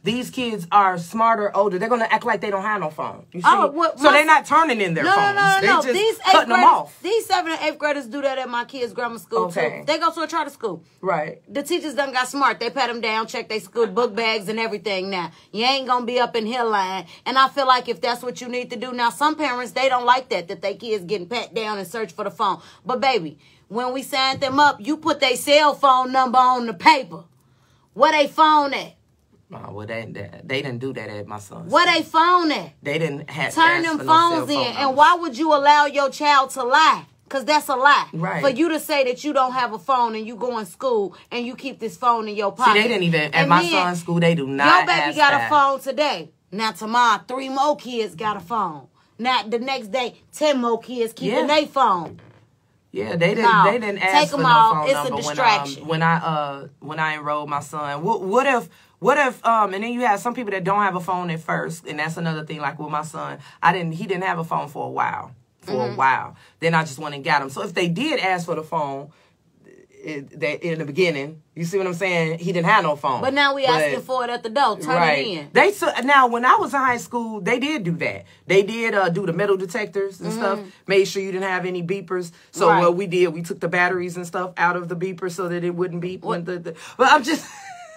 Speaker 3: these kids are smarter, older. They're going to act like they don't have no phone. You see? So they're not turning in their phones. No. They just cutting them off.
Speaker 1: These 7th and 8th graders do that at my kids' grammar school, too. They go to a charter school. Right. The teachers done got smart. They pat them down, check their school book bags and everything now. You ain't going to be up in here lying. And I feel like if that's what you need to do. Now, some parents, they don't like that they kids getting pat down and search for the phone. But baby, when we signed them up, you put their cell phone number on the paper. Where they phone at?
Speaker 3: Oh, well, they didn't do that at my son's.
Speaker 1: Where they phone at?
Speaker 3: They didn't have
Speaker 1: turn them phones in. And why would you allow your child to lie? Because that's a lie. Right. For you to say that you don't have a phone and you go in school and you keep this phone in your pocket.
Speaker 3: See, they didn't even, at my son's school, they do not.
Speaker 1: Your baby got a phone today. Now tomorrow, 3 more kids got a phone. Now the next day, 10 more kids keeping their phone.
Speaker 3: Yeah, they didn't ask for no phone number.
Speaker 1: It's a distraction.
Speaker 3: When I enrolled my son, what if and then you have some people that don't have a phone at first, and that's another thing. Like with my son, he didn't have a phone for a while. Then I just went and got him. So if they did ask for the phone, in the beginning, you see what I'm saying? He didn't have no phone.
Speaker 1: But now we asking for it at the door. Turn it in.
Speaker 3: Now, when I was in high school, they did do that. They did do the metal detectors and stuff. Made sure you didn't have any beepers. So what we did, we took the batteries and stuff out of the beeper so that it wouldn't beep. But I'm just...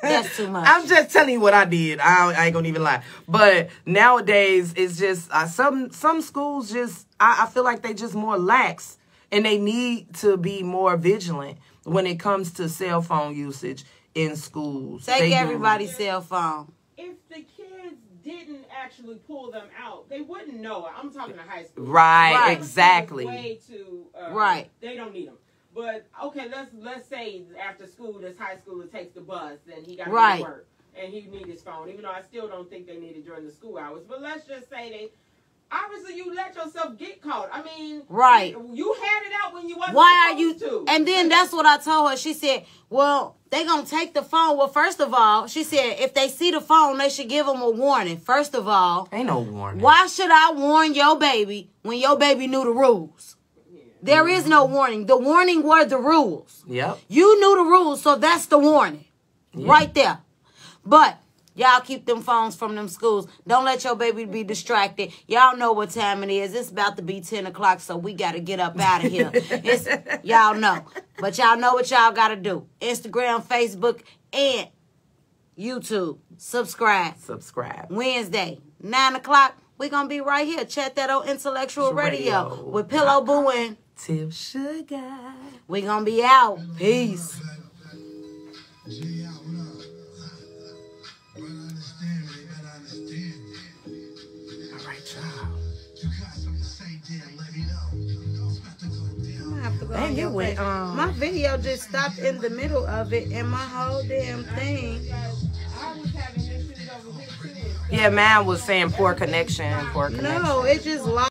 Speaker 1: That's too much.
Speaker 3: I'm just telling you what I did. I ain't gonna even lie. But nowadays, it's just some schools just... I feel like they just more lax. And they need to be more vigilant when it comes to cell phone usage in schools.
Speaker 1: Take everybody's cell phone.
Speaker 2: If the kids didn't actually pull them out, they wouldn't know. I'm talking to high school.
Speaker 3: Right, exactly.
Speaker 2: Way too,
Speaker 1: right.
Speaker 2: They don't need them. But okay, let's say after school, this high schooler takes the bus and he got to
Speaker 1: Right.
Speaker 2: work and he needs his phone. Even though I still don't think they need it during the school hours. But let's just say they. Obviously, you let yourself get caught. I mean,
Speaker 1: Right.
Speaker 2: You had it out when you wasn't
Speaker 1: Why are you?
Speaker 2: supposed to.
Speaker 1: And then that's what I told her. She said, well, they going to take the phone. Well, first of all, she said, if they see the phone, they should give them a warning. First of all.
Speaker 3: Ain't no warning.
Speaker 1: Why should I warn your baby when your baby knew the rules?
Speaker 2: Yeah.
Speaker 1: There is no warning. The warning were the rules.
Speaker 3: Yep.
Speaker 1: You knew the rules, so that's the warning.
Speaker 3: Yeah.
Speaker 1: Right there. But y'all keep them phones from them schools. Don't let your baby be distracted. Y'all know what time it is. It's about to be 10 o'clock, so we got to get up out of here. Y'all know. But y'all know what y'all got to do. Instagram, Facebook, and YouTube. Subscribe. Wednesday, 9 o'clock. We're going to be right here. Check that on Intellectual Radio with Pillow Boo and
Speaker 3: Till Sugar.
Speaker 1: we going to be out. Peace.
Speaker 3: Damn, you went,
Speaker 1: My video just stopped in the middle of it, and my whole damn thing.
Speaker 2: I was having issues over here too.
Speaker 3: Yeah, mine was saying poor connection.
Speaker 1: No, it just lost.